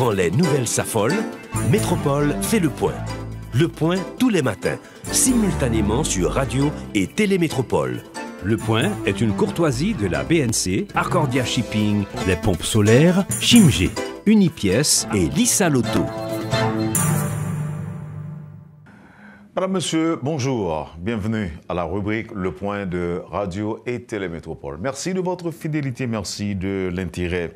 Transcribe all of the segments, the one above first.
Quand les nouvelles s'affolent, Métropole fait le point. Le point tous les matins, simultanément sur Radio et Télémétropole. Le point est une courtoisie de la BNC, Accordia Shipping, les pompes solaires, Chimgé, Unipièces et Lissa Lotto. Madame, Monsieur, bonjour. Bienvenue à la rubrique Le Point de Radio et Télémétropole. Merci de votre fidélité, merci de l'intérêt.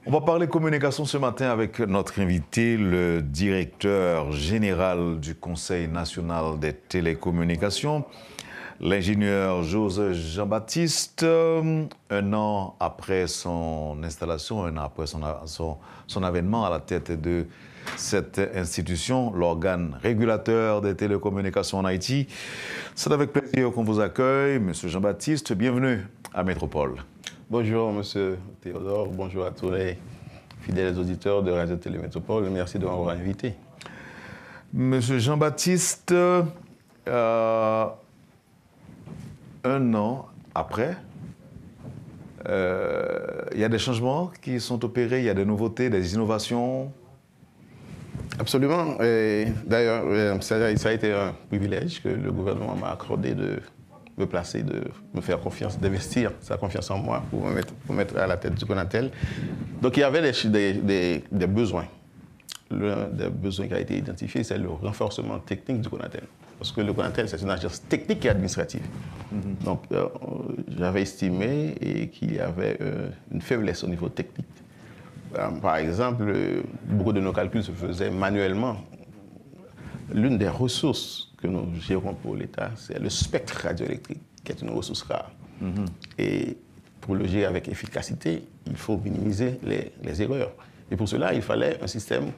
On va parler communication ce matin avec notre invité, le directeur général du Conseil national des télécommunications, l'ingénieur Joseph Jean-Baptiste. Un an après son installation, un an après son avènement à la tête de cette institution, l'organe régulateur des télécommunications en Haïti. C'est avec plaisir qu'on vous accueille. Monsieur Jean-Baptiste, bienvenue à Métropole. Bonjour, Monsieur Théodore. Bonjour à tous les fidèles auditeurs de Radio Télémétropole. Merci de m'avoir invité. Monsieur Jean-Baptiste, un an après, il y a des changements qui sont opérés, il y a des nouveautés, des innovations. Absolument. D'ailleurs, ça a été un privilège que le gouvernement m'a accordé de me placer, de me faire confiance, d'investir sa confiance en moi pour me mettre à la tête du Conatel. Donc il y avait des besoins. L'un des besoins qui a été identifié, c'est le renforcement technique du Conatel. Parce que le Conatel, c'est une agence technique et administrative. Donc j'avais estimé qu'il y avait une faiblesse au niveau technique. Par exemple, beaucoup de nos calculs se faisaient manuellement. L'une des ressources que nous gérons pour l'État, c'est le spectre radioélectrique, qui est une ressource rare. Et pour le gérer avec efficacité, il faut minimiser les erreurs. Et pour cela, il fallait un système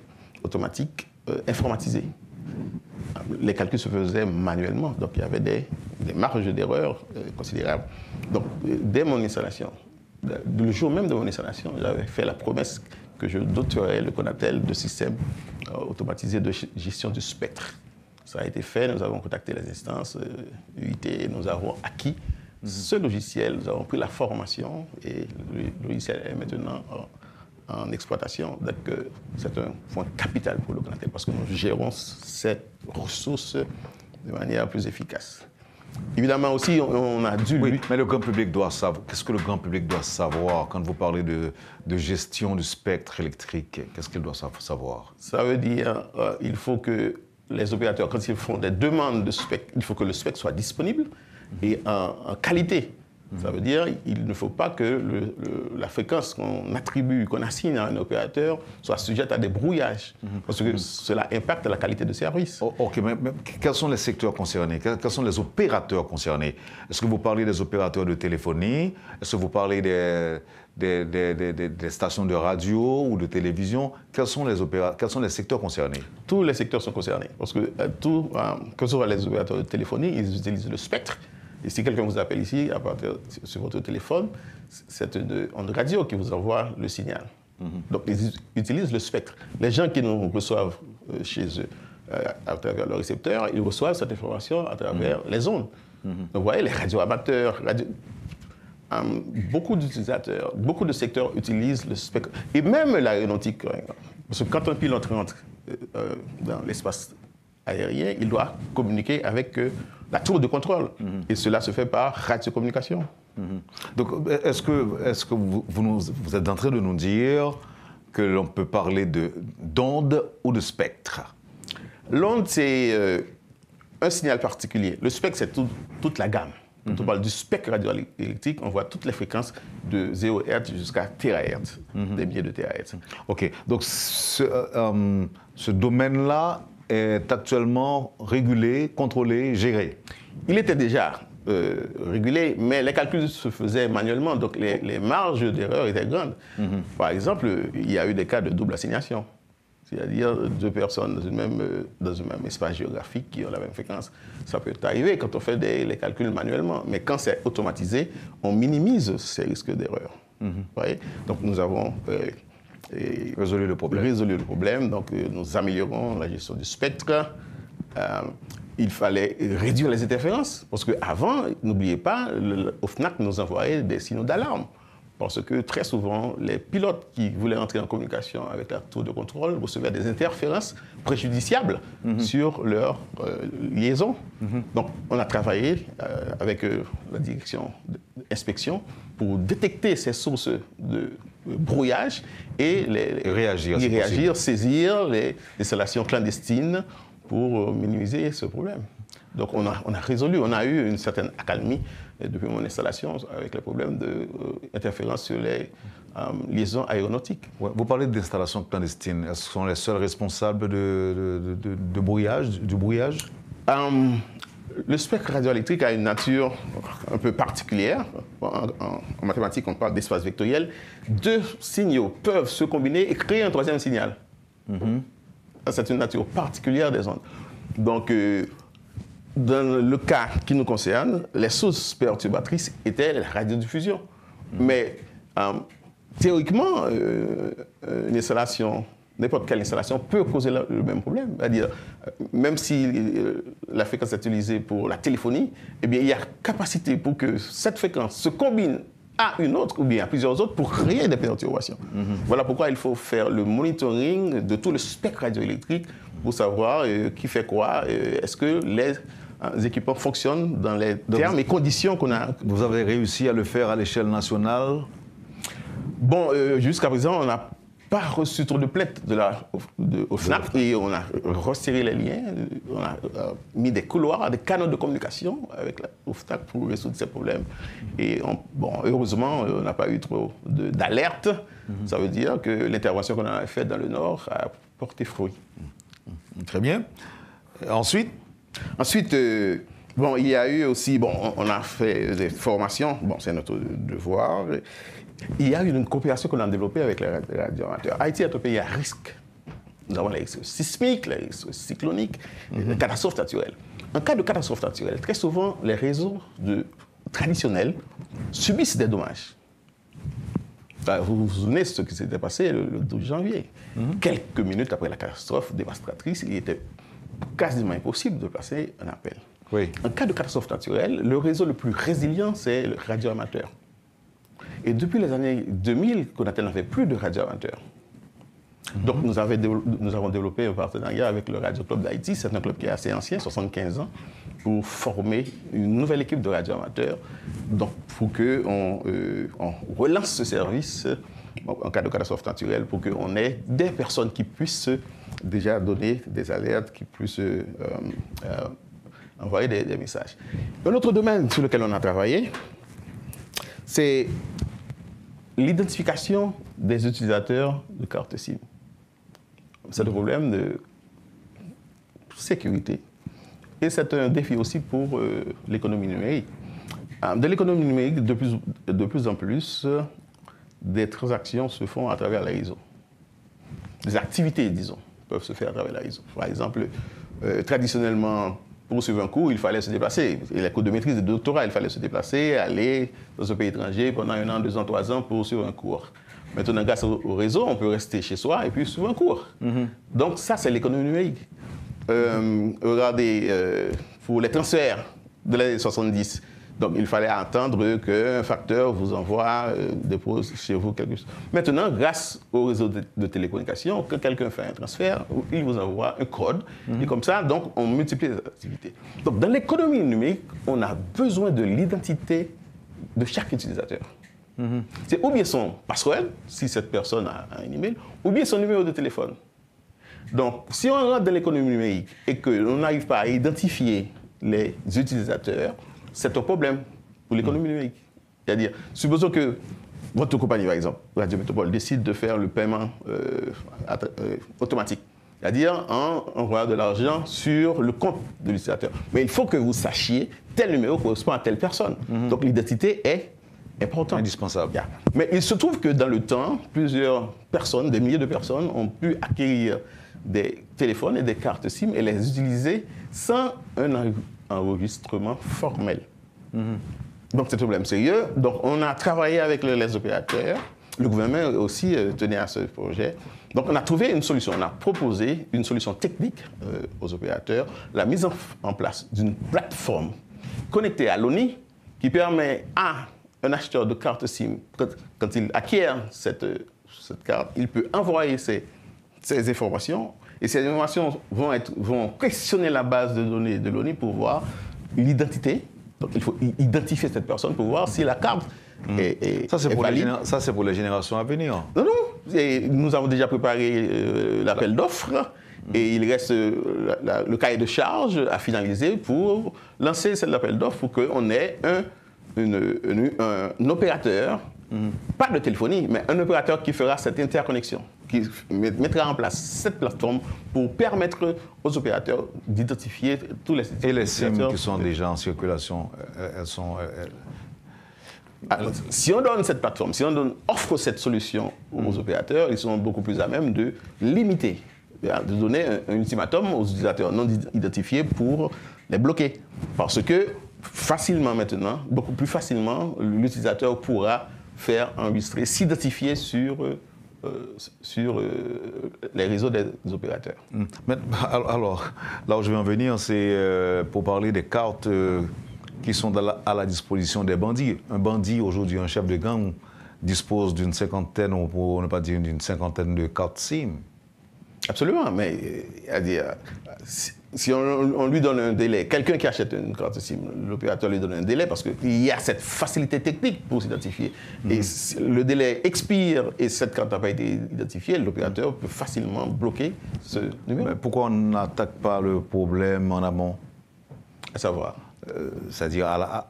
automatique informatisé. Les calculs se faisaient manuellement, donc il y avait des marges d'erreur considérables. Donc, dès mon installation, le jour même de mon installation, j'avais fait la promesse que je doterais le Conatel de systèmes automatisés de gestion du spectre. Ça a été fait, nous avons contacté les instances UIT, nous avons acquis ce logiciel, nous avons pris la formation et le logiciel est maintenant en exploitation. Donc c'est un point capital pour le Conatel parce que nous gérons cette ressource de manière plus efficace. Évidemment aussi, on a dû... Oui, mais le grand public doit savoir... Qu'est-ce que le grand public doit savoir quand vous parlez de gestion du spectre électrique? Qu'est-ce qu'il doit savoir? Ça veut dire qu'il faut que les opérateurs, quand ils font des demandes de spectre, il faut que le spectre soit disponible et en qualité. Ça veut dire qu'il ne faut pas que la fréquence qu'on attribue, qu'on assigne à un opérateur soit sujette à des brouillages, parce que cela impacte la qualité de service. Ok, mais quels sont les secteurs concernés? Quels sont les opérateurs concernés? Est-ce que vous parlez des opérateurs de téléphonie? Est-ce que vous parlez des stations de radio ou de télévision? Quels sont les secteurs concernés? Tous les secteurs sont concernés, parce que que ce soit les opérateurs de téléphonie, ils utilisent le spectre. Et si quelqu'un vous appelle ici, sur votre téléphone, c'est une onde radio qui vous envoie le signal. Donc, ils utilisent le spectre. Les gens qui nous reçoivent chez eux, à travers le récepteur, ils reçoivent cette information à travers les ondes. Donc, vous voyez, les radioamateurs, beaucoup d'utilisateurs, beaucoup de secteurs utilisent le spectre. Et même l'aéronautique, parce que quand un pilote rentre dans l'espace aérien, il doit communiquer avec la tour de contrôle. Et cela se fait par radiocommunication. Donc, est-ce que vous êtes en train de nous dire que l'on peut parler d'onde ou de spectre? L'onde, c'est un signal particulier. Le spectre, c'est toute la gamme. Quand on parle du spectre radioélectrique, on voit toutes les fréquences de 0 Hz jusqu'à THz, des milliers de THz. OK. Donc, ce domaine-là est actuellement régulé, contrôlé, géré? Il était déjà régulé, mais les calculs se faisaient manuellement, donc les marges d'erreur étaient grandes. Par exemple, il y a eu des cas de double assignation, c'est-à-dire deux personnes dans un même espace géographique qui ont la même fréquence. Ça peut arriver quand on fait les calculs manuellement, mais quand c'est automatisé, on minimise ces risques d'erreur. Donc nous avons... résolu le problème. Donc nous améliorons la gestion du spectre. Il fallait réduire les interférences, parce qu'avant, n'oubliez pas, au FNAC nous envoyait des signaux d'alarme Parce que très souvent, les pilotes qui voulaient entrer en communication avec la tour de contrôle recevaient des interférences préjudiciables sur leur liaison. Donc, on a travaillé avec la direction d'inspection pour détecter ces sources de brouillage et réagir, saisir les installations clandestines pour minimiser ce problème. Donc on a résolu, on a eu une certaine accalmie depuis mon installation avec les problèmes d'interférence sur les liaisons aéronautiques. Ouais, vous parlez d'installations clandestines. Est-ce que ce sont les seuls responsables du brouillage? Le spectre radioélectrique a une nature un peu particulière. En mathématiques, on parle d'espace vectoriel. Deux signaux peuvent se combiner et créer un troisième signal. C'est une nature particulière des ondes. Donc, dans le cas qui nous concerne, les sources perturbatrices étaient la radiodiffusion. Mais théoriquement, une installation, n'importe quelle installation peut causer le même problème. C'est-à-dire, même si la fréquence est utilisée pour la téléphonie, eh bien, il y a capacité pour que cette fréquence se combine à une autre ou bien à plusieurs autres pour créer des perturbations. Voilà pourquoi il faut faire le monitoring de tout le spectre radioélectrique pour savoir qui fait quoi, est-ce que les équipements fonctionnent dans les termes et conditions qu'on a. Vous avez réussi à le faire à l'échelle nationale? Bon, jusqu'à présent, on n'a pas reçu trop de plaintes au FNAC et on a resserré les liens, on a mis des couloirs, des canaux de communication avec le FNAC pour résoudre ces problèmes. Et heureusement, on n'a pas eu trop d'alerte. Ça veut dire que l'intervention qu'on a faite dans le Nord a porté fruit. Très bien. Ensuite, il y a eu aussi, on a fait des formations, c'est notre devoir. Il y a eu une coopération qu'on a développée avec les radioamateurs. Haïti est un pays à risque. Nous avons les risques sismiques, les risques cycloniques, les catastrophes naturelles. En cas de catastrophe naturelle, très souvent, les réseaux traditionnels subissent des dommages. Vous vous souvenez de ce qui s'était passé le 12 janvier. Quelques minutes après la catastrophe dévastatrice, il était quasiment impossible de passer un appel. Oui. En cas de catastrophe naturelle, le réseau le plus résilient, c'est le radioamateur. Et depuis les années 2000, Conatel n'avait plus de radioamateurs. Donc nous avons développé un partenariat avec le Radio Club d'Haïti, c'est un club qui est assez ancien, 75 ans, pour former une nouvelle équipe de radioamateurs, donc pour qu'on relance ce service en cas de catastrophe naturelle, pour qu'on ait des personnes qui puissent déjà donner des alertes, qui puissent envoyer des messages. Un autre domaine sur lequel on a travaillé, c'est l'identification des utilisateurs de cartes SIM. C'est un problème de sécurité et c'est un défi aussi pour l'économie numérique. De l'économie numérique, de plus en plus, des transactions se font à travers les réseaux. Des activités, disons, peuvent se faire à travers les réseaux. Par exemple, traditionnellement, pour suivre un cours, il fallait se déplacer. Et les cours de maîtrise et de doctorat, il fallait se déplacer, aller dans un pays étranger pendant 1 an, 2 ans, 3 ans pour suivre un cours. Maintenant, grâce au réseau, on peut rester chez soi et puis suivre un cours. Donc ça, c'est l'économie numérique. Regardez, pour les transferts de l'année 70, donc il fallait attendre qu'un facteur vous envoie, dépose chez vous quelque chose. Maintenant, grâce au réseau de télécommunications, quand quelqu'un fait un transfert, il vous envoie un code. Et comme ça, donc, on multiplie les activités. Donc dans l'économie numérique, on a besoin de l'identité de chaque utilisateur. C'est ou bien son password, si cette personne a un email, ou bien son numéro de téléphone. Donc, si on rentre dans l'économie numérique et qu'on n'arrive pas à identifier les utilisateurs, c'est un problème pour l'économie numérique. C'est-à-dire, supposons que votre compagnie, par exemple, Radio Métropole, décide de faire le paiement automatique. C'est-à-dire en envoyant de l'argent sur le compte de l'utilisateur. Mais il faut que vous sachiez tel numéro correspond à telle personne. Donc l'identité est importante. Indispensable. Mais il se trouve que dans le temps, plusieurs personnes, des milliers de personnes, ont pu acquérir des téléphones et des cartes SIM et les utiliser sans un enregistrement formel. Donc c'est un problème sérieux. Donc on a travaillé avec les opérateurs. Le gouvernement aussi tenait à ce projet. Donc on a trouvé une solution. On a proposé une solution technique aux opérateurs, la mise en place d'une plateforme connectée à l'ONI qui permet à un acheteur de carte SIM, quand il acquiert cette carte, il peut envoyer ces informations et ces informations vont questionner la base de données de l'ONI pour voir l'identité. Donc il faut identifier cette personne pour voir si la carte est valide. Ça, c'est pour les générations à venir. Non. Et nous avons déjà préparé l'appel d'offres et il reste le cahier de charge à finaliser pour lancer cet appel d'offres pour qu'on ait un opérateur, pas de téléphonie, mais un opérateur qui fera cette interconnexion, qui mettra en place cette plateforme pour permettre aux opérateurs d'identifier tous les utilisateurs. Et les SIM qui sont déjà en circulation, elles sont... Alors, si on donne cette plateforme, si on offre cette solution aux opérateurs, ils sont beaucoup plus à même de limiter, de donner un ultimatum aux utilisateurs non identifiés pour les bloquer. Parce que facilement maintenant, beaucoup plus facilement, l'utilisateur pourra faire enregistrer, s'identifier sur les réseaux des opérateurs. Mais, alors, là où je vais en venir, c'est pour parler des cartes qui sont à la disposition des bandits. Un bandit, aujourd'hui, un chef de gang, dispose d'une cinquantaine, ou pour ne pas dire d'une cinquantaine de cartes SIM. Absolument, mais si on lui donne un délai, quelqu'un qui achète une carte SIM, l'opérateur lui donne un délai parce qu'il y a cette facilité technique pour s'identifier. Et si le délai expire et cette carte n'a pas été identifiée, l'opérateur peut facilement bloquer ce numéro. Mais pourquoi on n'attaque pas le problème en amont? À savoir c'est-à-dire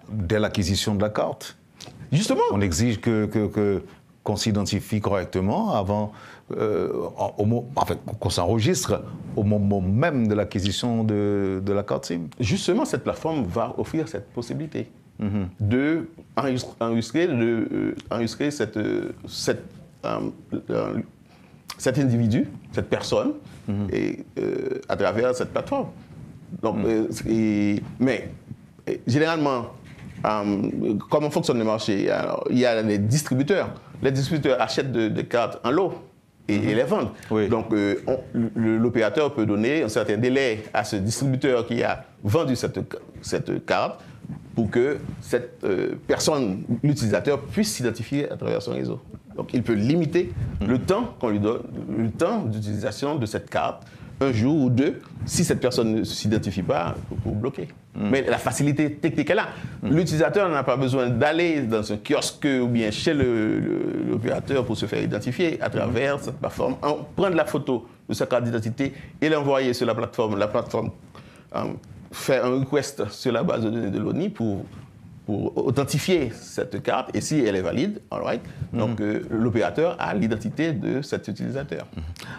dès l'acquisition de la carte. Justement. On exige qu'on s'identifie correctement avant, qu'on s'enregistre au moment même de l'acquisition de la carte SIM. Justement, cette plateforme va offrir cette possibilité d'enregistrer cet individu, cette personne, et, à travers cette plateforme. Donc, mais généralement, comment fonctionne le marché? Alors, il y a les distributeurs. Les distributeurs achètent des cartes en lot et les vendent. Oui. Donc, l'opérateur peut donner un certain délai à ce distributeur qui a vendu cette carte pour que cette personne, l'utilisateur, puisse s'identifier à travers son réseau. Donc, il peut limiter le temps qu'on lui donne, le temps d'utilisation de cette carte, un jour ou deux, si cette personne ne s'identifie pas, pour bloquer. Mais la facilité technique est là. L'utilisateur n'a pas besoin d'aller dans un kiosque ou bien chez l'opérateur pour se faire identifier à travers cette plateforme, prendre la photo de sa carte d'identité et l'envoyer sur la plateforme. La plateforme fait un request sur la base de données de l'ONI pour authentifier cette carte, et si elle est valide, donc l'opérateur a l'identité de cet utilisateur.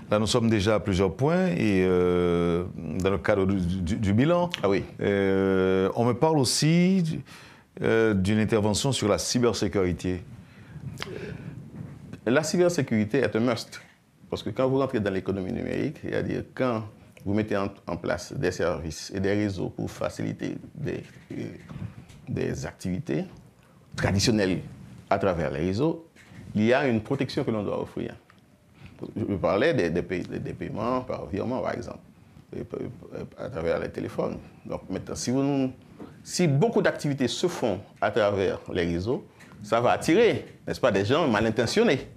Là, nous sommes déjà à plusieurs points, et dans le cadre du bilan, on me parle aussi d'une intervention sur la cybersécurité. La cybersécurité est un must, parce que quand vous rentrez dans l'économie numérique, c'est-à-dire quand vous mettez en place des services et des réseaux pour faciliter des activités traditionnelles à travers les réseaux, il y a une protection que l'on doit offrir. Je parlais des paiements par virement, par exemple, à travers les téléphones. Donc maintenant, si beaucoup d'activités se font à travers les réseaux, ça va attirer, n'est-ce pas, des gens mal intentionnés.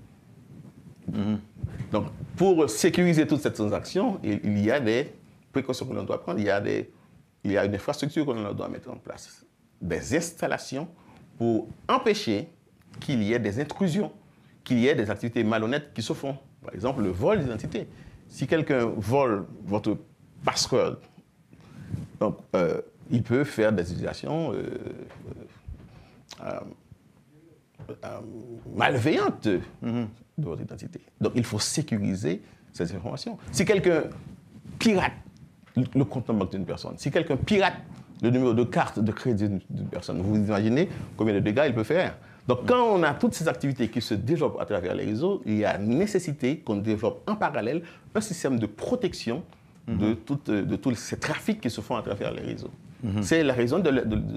Donc, pour sécuriser toute cette transaction, il y a des précautions que l'on doit prendre, il y a une infrastructure que l'on doit mettre en place, des installations pour empêcher qu'il y ait des intrusions, qu'il y ait des activités malhonnêtes qui se font. Par exemple, le vol d'identité. Si quelqu'un vole votre password, donc, il peut faire des utilisations malveillantes de votre identité. Donc, il faut sécuriser ces informations. Si quelqu'un pirate le compte en banque d'une personne, si quelqu'un pirate le numéro de carte de crédit d'une personne, vous imaginez combien de dégâts il peut faire. Donc, quand on a toutes ces activités qui se développent à travers les réseaux, il y a nécessité qu'on développe en parallèle un système de protection de tous ces trafics qui se font à travers les réseaux. C'est la raison de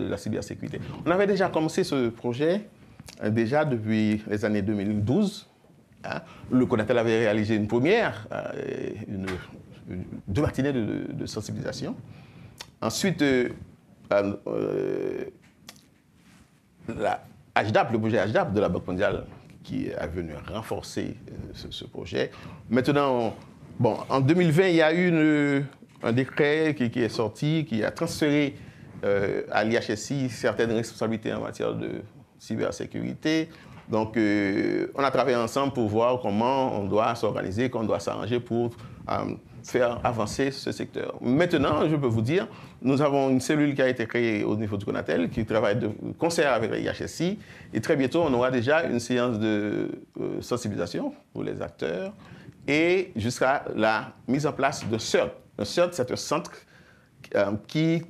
la cybersécurité. On avait déjà commencé ce projet déjà depuis les années 2012. Le CONATEL avait réalisé une première, deux matinées de sensibilisation. Ensuite, HDAP, le projet HDAP de la Banque mondiale qui est venu renforcer ce projet. Maintenant, bon, en 2020, il y a eu un décret qui est sorti, qui a transféré à l'IHSI certaines responsabilités en matière de cybersécurité. Donc, on a travaillé ensemble pour voir comment on doit s'organiser, qu'on doit s'arranger pour faire avancer ce secteur. Maintenant, je peux vous dire, nous avons une cellule qui a été créée au niveau du CONATEL, qui travaille de concert avec l'IHSI, et très bientôt, on aura déjà une séance de sensibilisation pour les acteurs, et jusqu'à la mise en place de CERT. Un CERT, c'est un centre qui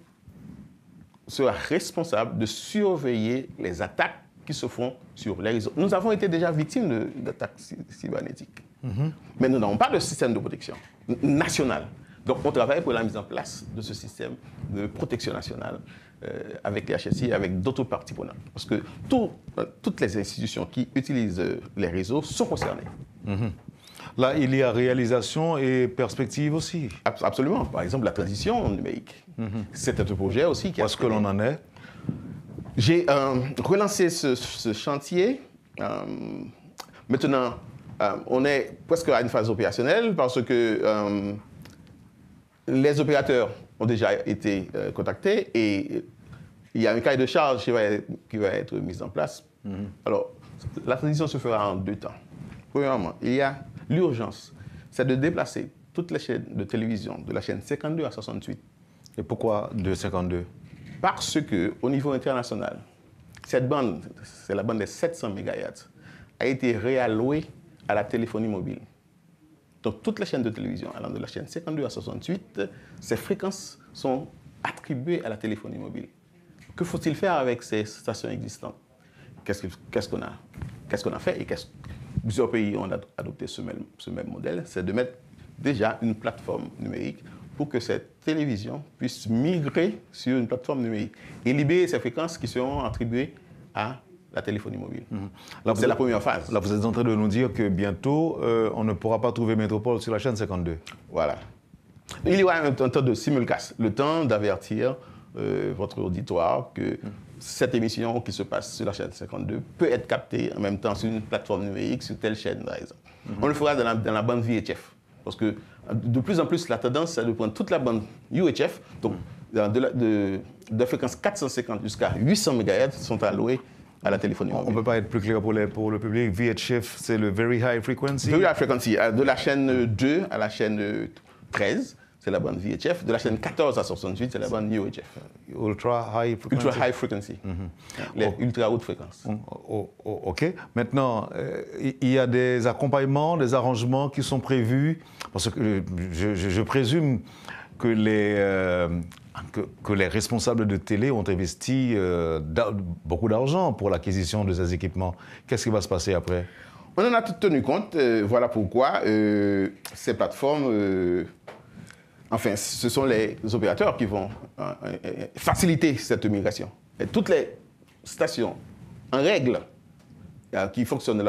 sera responsable de surveiller les attaques qui se font sur les réseaux. Nous avons été déjà victimes d'attaques cybernétiques. Mais nous n'avons pas de système de protection national. Donc, on travaille pour la mise en place de ce système de protection nationale avec les HSI et avec d'autres parties prenantes. Parce que toutes les institutions qui utilisent les réseaux sont concernées. Là, il y a réalisation et perspective aussi. Absolument. Par exemple, la transition numérique. C'est un projet aussi qui a... Où est-ce que l'on en est? J'ai relancé ce chantier. Maintenant, on est presque à une phase opérationnelle parce que les opérateurs ont déjà été contactés et il y a un cahier de charge qui va être mis en place. Alors, la transition se fera en 2 temps. Premièrement, il y a l'urgence, c'est de déplacer toutes les chaînes de télévision de la chaîne 52 à 68. Et pourquoi de 52? Parce qu'au niveau international, cette bande, c'est la bande des 700 MHz, a été réallouée à la téléphonie mobile. Donc toutes les chaînes de télévision allant de la chaîne 52 à 68, ces fréquences sont attribuées à la téléphonie mobile. Que faut-il faire avec ces stations existantes? Qu'est-ce qu'on a fait et plusieurs pays ont adopté ce même modèle, c'est de mettre déjà une plateforme numérique pour que cette télévision puisse migrer sur une plateforme numérique et libérer ces fréquences qui seront attribuées à la téléphonie mobile. C'est la première phase. Là, vous êtes en train de nous dire que bientôt, on ne pourra pas trouver Métropole sur la chaîne 52. Voilà. Il y aura un temps de simulcast, le temps d'avertir votre auditoire que cette émission qui se passe sur la chaîne 52 peut être captée en même temps sur une plateforme numérique, sur telle chaîne, par exemple. On le fera dans la bande VHF. Parce que de plus en plus, la tendance, c'est de prendre toute la bande UHF, donc de fréquence 450 jusqu'à 800 MHz sont alloués à la téléphonie mobile. On ne peut pas être plus clair pour le public. VHF, c'est le Very High Frequency. Very High Frequency. De la chaîne 2 à la chaîne 13, c'est la bande VHF. De la chaîne 14 à 68, c'est la bande UHF. Ultra High Frequency. Ultra High Frequency. Les ultra hautes fréquences. OK. Maintenant, il y a des accompagnements, des arrangements qui sont prévus. Parce que je présume que les responsables de télé ont investi beaucoup d'argent pour l'acquisition de ces équipements. Qu'est-ce qui va se passer après? On en a tout tenu compte. Voilà pourquoi ces plateformes... Enfin, ce sont les opérateurs qui vont faciliter cette migration. Et toutes les stations en règle qui fonctionnent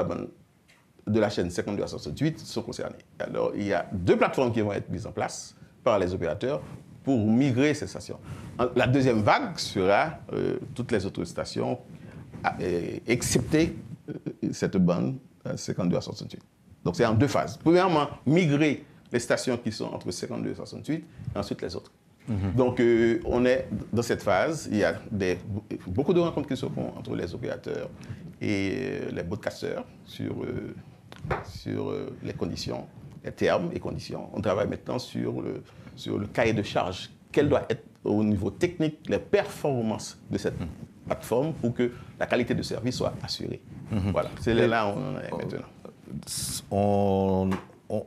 de la chaîne 52 à 68 sont concernées. Alors, il y a 2 plateformes qui vont être mises en place par les opérateurs pour migrer ces stations. La deuxième vague sera toutes les autres stations, excepté cette bande 52 à 68. Donc, c'est en 2 phases. Premièrement, migrer les stations qui sont entre 52 et 68, et ensuite les autres. Donc, on est dans cette phase. Il y a beaucoup de rencontres qui se font entre les opérateurs et les broadcasters sur les conditions, les termes et conditions. On travaille maintenant sur le cahier de charge. Quelle doit être, au niveau technique, les performances de cette plateforme pour que la qualité de service soit assurée. Voilà, c'est là où on en est maintenant.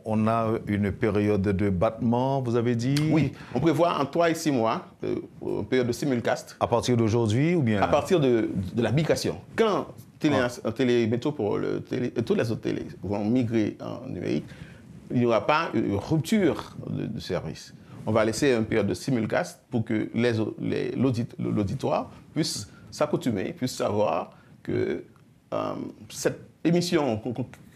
On a une période de battement, vous avez dit? Oui, on prévoit en 3 et 6 mois, une période de simulcast. À partir d'aujourd'hui ou bien? À partir de la migration. Quand Télémétropole, toutes les autres télés vont migrer en numérique, il n'y aura pas une rupture de service. On va laisser une période de simulcast pour que l'auditoire puisse s'accoutumer, puisse savoir que cette émission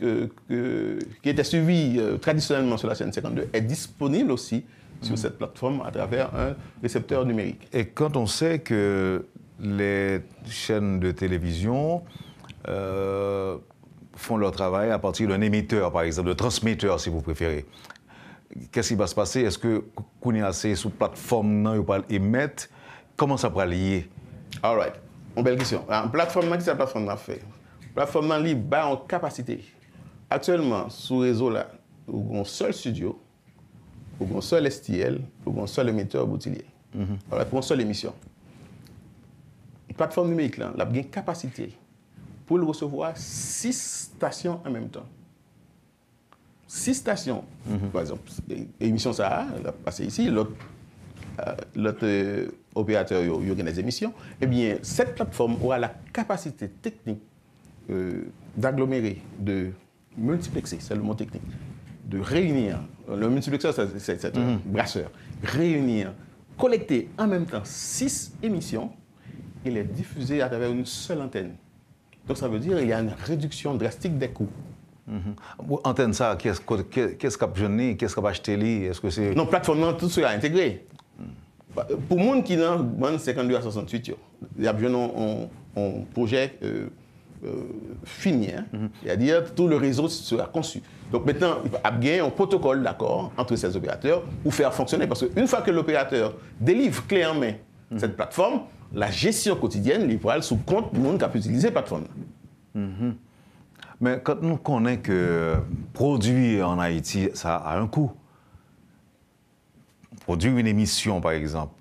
qui était suivie traditionnellement sur la chaîne 52 est disponible aussi sur cette plateforme à travers un récepteur numérique. Et quand on sait que les chaînes de télévision font leur travail à partir d'un émetteur, par exemple, de transmetteur, si vous préférez. Qu'est-ce qui va se passer? Est-ce que qu'on est assez sous plateforme, non, ils vont émettre? Comment ça va lier? All right. Une belle question. La plateforme, qu'est-ce que la plateforme a fait? La plateforme est en capacité. Actuellement, sur le réseau, là, il y a un seul studio, il y a un seul STL, il y a un seul émetteur boutillier. Voilà, pour une seule émission. La plateforme numérique, là, elle a une capacité pour recevoir 6 stations en même temps. 6 stations. Par exemple, l'émission ça, elle a passé ici, l'autre opérateur, il y a des émissions. Eh bien, cette plateforme aura la capacité technique d'agglomérer, de multiplexer, c'est le mot technique, de réunir. Le multiplexeur, c'est un brasseur. Réunir, collecter en même temps 6 émissions et les diffuser à travers une seule antenne. Donc ça veut dire qu'il y a une réduction drastique des coûts. Antenne ça, qu'est-ce qu'a besoin, qu'est-ce qu'a acheté? Est-ce que c'est... Non, plateforme, tout cela intégré. Pour les gens qui ont 52 à 68, il y a besoin d'un projet fini. C'est-à-dire tout le réseau sera conçu. Donc maintenant, il y a un protocole d'accord entre ces opérateurs pour faire fonctionner. Parce qu'une fois que l'opérateur délivre clé en main cette plateforme, la gestion quotidienne, il pourra sous compte du monde qui a pu utiliser la plateforme. Mais quand nous connaissons que produire en Haïti, ça a un coût. Produire une émission, par exemple.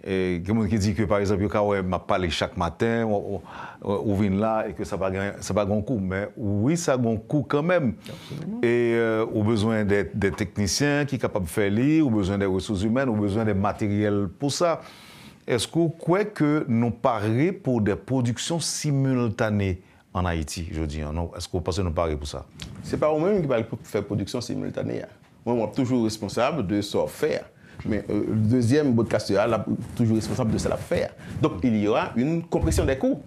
Et il y a des gens qui disent que, par exemple, il m'a parlé chaque matin, ou vient là, et que ça n'a pas un coût. Mais oui, ça a un coût quand même. Absolument. Et au besoin des techniciens qui sont capables de faire lire, au besoin des ressources humaines, au besoin des matériels pour ça. Est-ce que vous croyez que nous parions pour des productions simultanées en Haïti, je dis, non? Est-ce que vous pensez que nous parions pour ça? Ce n'est pas vous-même qui va faire production simultanée. Moi, je suis toujours responsable de ce faire. Mais le deuxième broadcaster est toujours responsable de cela faire. Donc, il y aura une compression des coûts.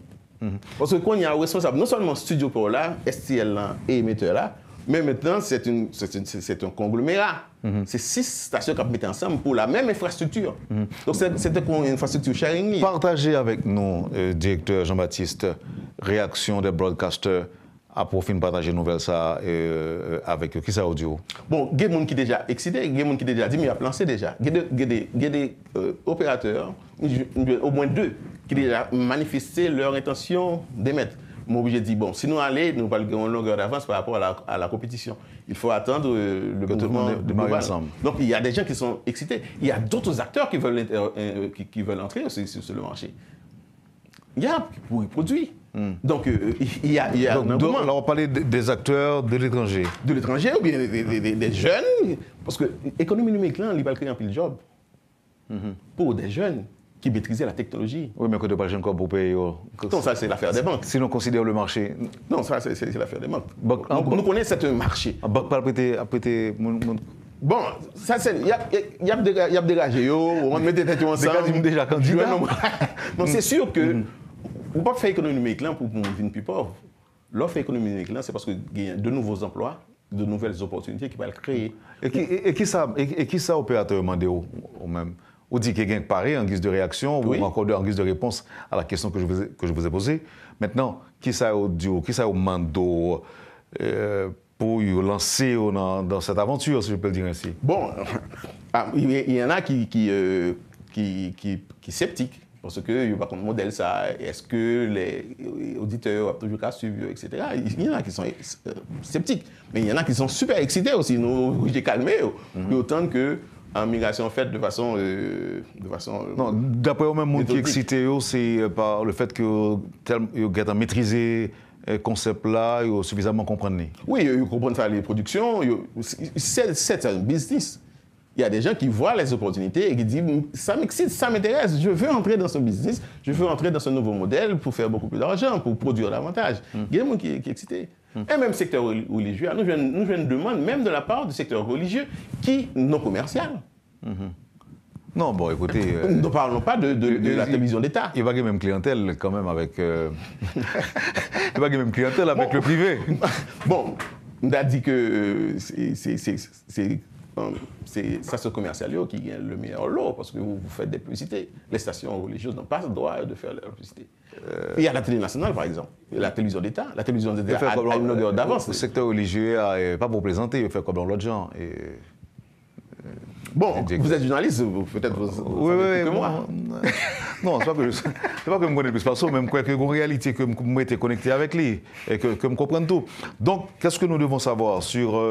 Parce que quand il y a un responsable, non seulement studio pour là, STL là, et émetteur là, mais maintenant, c'est un conglomérat. C'est 6 stations qui ont mis ensemble pour la même infrastructure. Donc, c'était une infrastructure sharing. Partagez avec nous, directeur Jean-Baptiste, réaction des broadcasters à profit de partager une nouvelle ça avec qui ça audio. Bon, il y a des gens qui déjà excité, il y a des gens qui déjà dit, mais il a lancé déjà. Il y a des opérateurs, au moins 2, qui déjà manifesté leur intention d'émettre. Moi, j'ai dit, bon, si nous allons, nous allons avoir une longueur d'avance par rapport à la compétition. Il faut attendre le mouvement de global. Donc, il y a des gens qui sont excités. Il y a d'autres acteurs qui veulent entrer aussi sur le marché. Il y a pour les produits. Donc, il y a donc, là, on parlait des acteurs de l'étranger. De l'étranger ou bien des jeunes. Parce que l'économie numérique, là, il va créer un peu de job. Pour des jeunes qui maîtrisaient la technologie. Oui, mais quand tu parles encore pour payer. Non, ça, c'est l'affaire des banques. Si l'on considère le marché. Non, ça, c'est l'affaire des banques. Nous connaissons ce marché. Banque pas prêter. Bon, ça, c'est. Il y a des dégagés, on met des têtes ensemble. Déjà candidat. Non, c'est sûr que. On ne peut pas faire économie numérique là pour une plus pauvre. L'offre économique numérique là, c'est parce qu'il y a de nouveaux emplois, de nouvelles opportunités qui vont le créer. Et qui ça opérateur demandé au même? Ou dit qu'il y a pareil en guise de réaction ou encore en guise de réponse à la question que je vous ai posée. Maintenant, qui ça audio, qui ça mando pour lancer dans cette aventure, si je peux le dire ainsi? Bon, il y en a qui sont sceptiques. Parce que, par contre, modèle ça, est-ce que les auditeurs ont toujours qu'à suivre, etc. Il y en a qui sont sceptiques. Mais il y en a qui sont super excités aussi. Nous, j'ai calmé. Autant que en migration faite de façon non, d'après eux-mêmes, monde qui est excité, c'est par le fait que vous avez maîtrisé le concept là, ils ont suffisamment compris. Oui, ils comprennent faire les productions. C'est un business. Il y a des gens qui voient les opportunités et qui disent « ça m'excite, ça m'intéresse, je veux entrer dans ce business, je veux entrer dans ce nouveau modèle pour faire beaucoup plus d'argent, pour produire davantage ». Il y a des gens qui sont excités. Et même secteur religieux, nous avons une demande même de la part du secteur religieux qui non commercial. Non, bon, écoutez... Nous ne parlons pas de la télévision d'État. Il va y avoir même clientèle quand même avec... il va y avoir même clientèle avec le privé. Bon, on a dit que c'est ça se commercialise qui gagne le meilleur lot parce que vous faites des publicités. Les stations religieuses n'ont pas le droit de faire leur publicité. Il y a la télé nationale, par exemple, la télévision d'État. La télévision d'État a une longueur d'avance. Le secteur religieux n'est pas pour plaisanter, il fait comme dans l'autre genre. Bon, vous êtes journaliste, peut-être vous savez plus que moi. Non, c'est pas que je me connais plus parce que même quoi que en réalité que moi été connecté avec lui et que je comprenne tout. Donc, qu'est-ce que nous devons savoir sur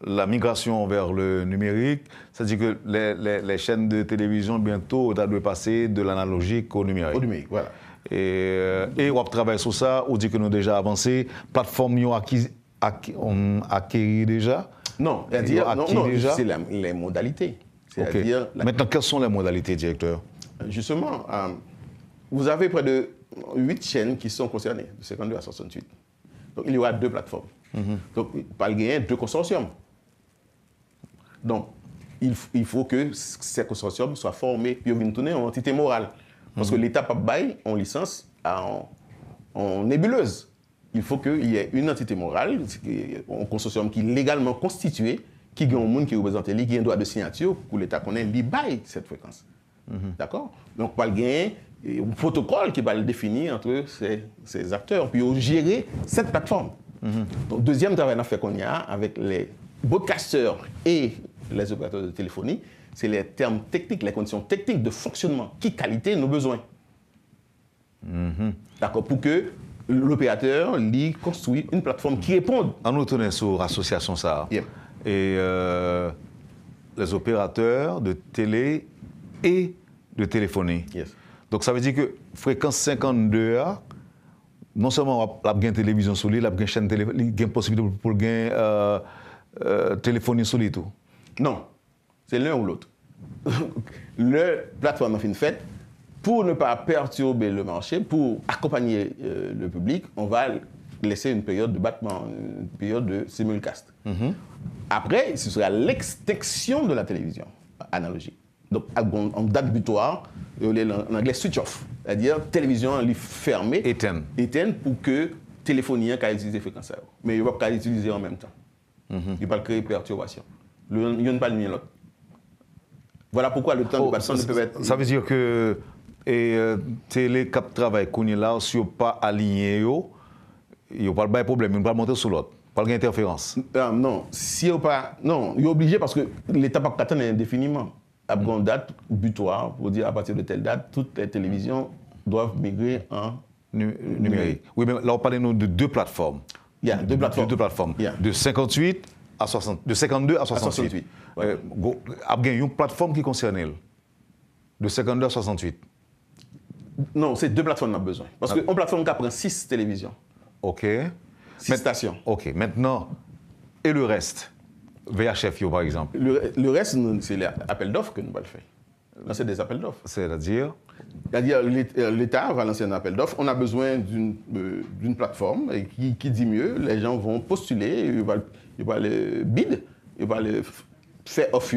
la migration vers le numérique? C'est-à-dire que les chaînes de télévision bientôt doivent passer de l'analogique au numérique. Au numérique, voilà. Et on travaille sur ça, on dit que nous avons déjà avancé, plateforme on acquis déjà. Non, c'est les modalités. Okay. Maintenant, quelles sont les modalités, directeur? Justement, vous avez près de 8 chaînes qui sont concernées, de 52 à 68. Donc, il y aura 2 plateformes. Donc, par le gain, 2 consortiums. Donc, il faut que ces consortiums soient formés puis viennent tourner en entité morale. Parce que l'État pas bail en licence en nébuleuse. Il faut qu'il y ait une entité morale, un consortium qui est légalement constitué, qui a un monde qui représente lui, qui a un droit de signature pour l'État connaît, il baille cette fréquence. D'accord? Donc, pas le gain, un protocole qui va le définir entre ces acteurs, puis gérer cette plateforme. Donc, deuxième travail qu'on y a avec les broadcasters et les opérateurs de téléphonie, c'est les termes techniques, les conditions techniques de fonctionnement, qui qualité nos besoins. D'accord? Pour que l'opérateur lui construit une plateforme qui réponde. On nous tourne sur l'association ça. Yeah. Et les opérateurs de télé et de téléphonie. Yes. Donc ça veut dire que fréquence 52 a, non seulement la gain télévision sur lui, la gain chaîne télé, il gain possibilité pour gain téléphonie sur lui tout. Non, c'est l'un ou l'autre. Le plateforme en fin de fait, pour ne pas perturber le marché, pour accompagner le public, on va laisser une période de battement, une période de simulcast. Après, ce sera l'extinction de la télévision analogique. Donc, en date butoir, en anglais switch off, c'est-à-dire télévision fermée, éteinte pour que téléphonie puisse utiliser fréquence. Mais il ne va pas l'utiliser en même temps. Il ne va pas créer perturbation. Il n'y a pas l'un l'autre. Voilà pourquoi le temps de battement ne peut être... Ça veut dire que télé cap travail qu'on est là, si on pas aligné, il n'y a pas de problème, il ne va pas monter sur l'autre. Pas d'interférence. Non, si on pas, non, il est obligé parce que l'État ne peut pas attendre indéfiniment. À une date butoir pour dire à partir de telle date, toutes les télévisions doivent migrer en numérique. Oui, mais là on parle de 2 plateformes. Il y a 2 plateformes. Deux plateformes. Yeah. De 58 à 60, de 52 à 68. Ouais. Il y a une plateforme qui concerne elle. De 52 à 68. Non, c'est 2 plateformes qu'on a besoin. Parce qu'une plateforme qui prend 6 télévisions. OK. 6 stations. OK. Maintenant, et le reste? VHF, par exemple. Le reste, c'est l'appel d'offres que nous allons faire. Là, c'est des appels d'offres. C'est-à-dire? C'est-à-dire, l'État va lancer un appel d'offres. On a besoin d'une plateforme qui dit mieux. Les gens vont postuler, ils vont le bid, ils vont le faire offre.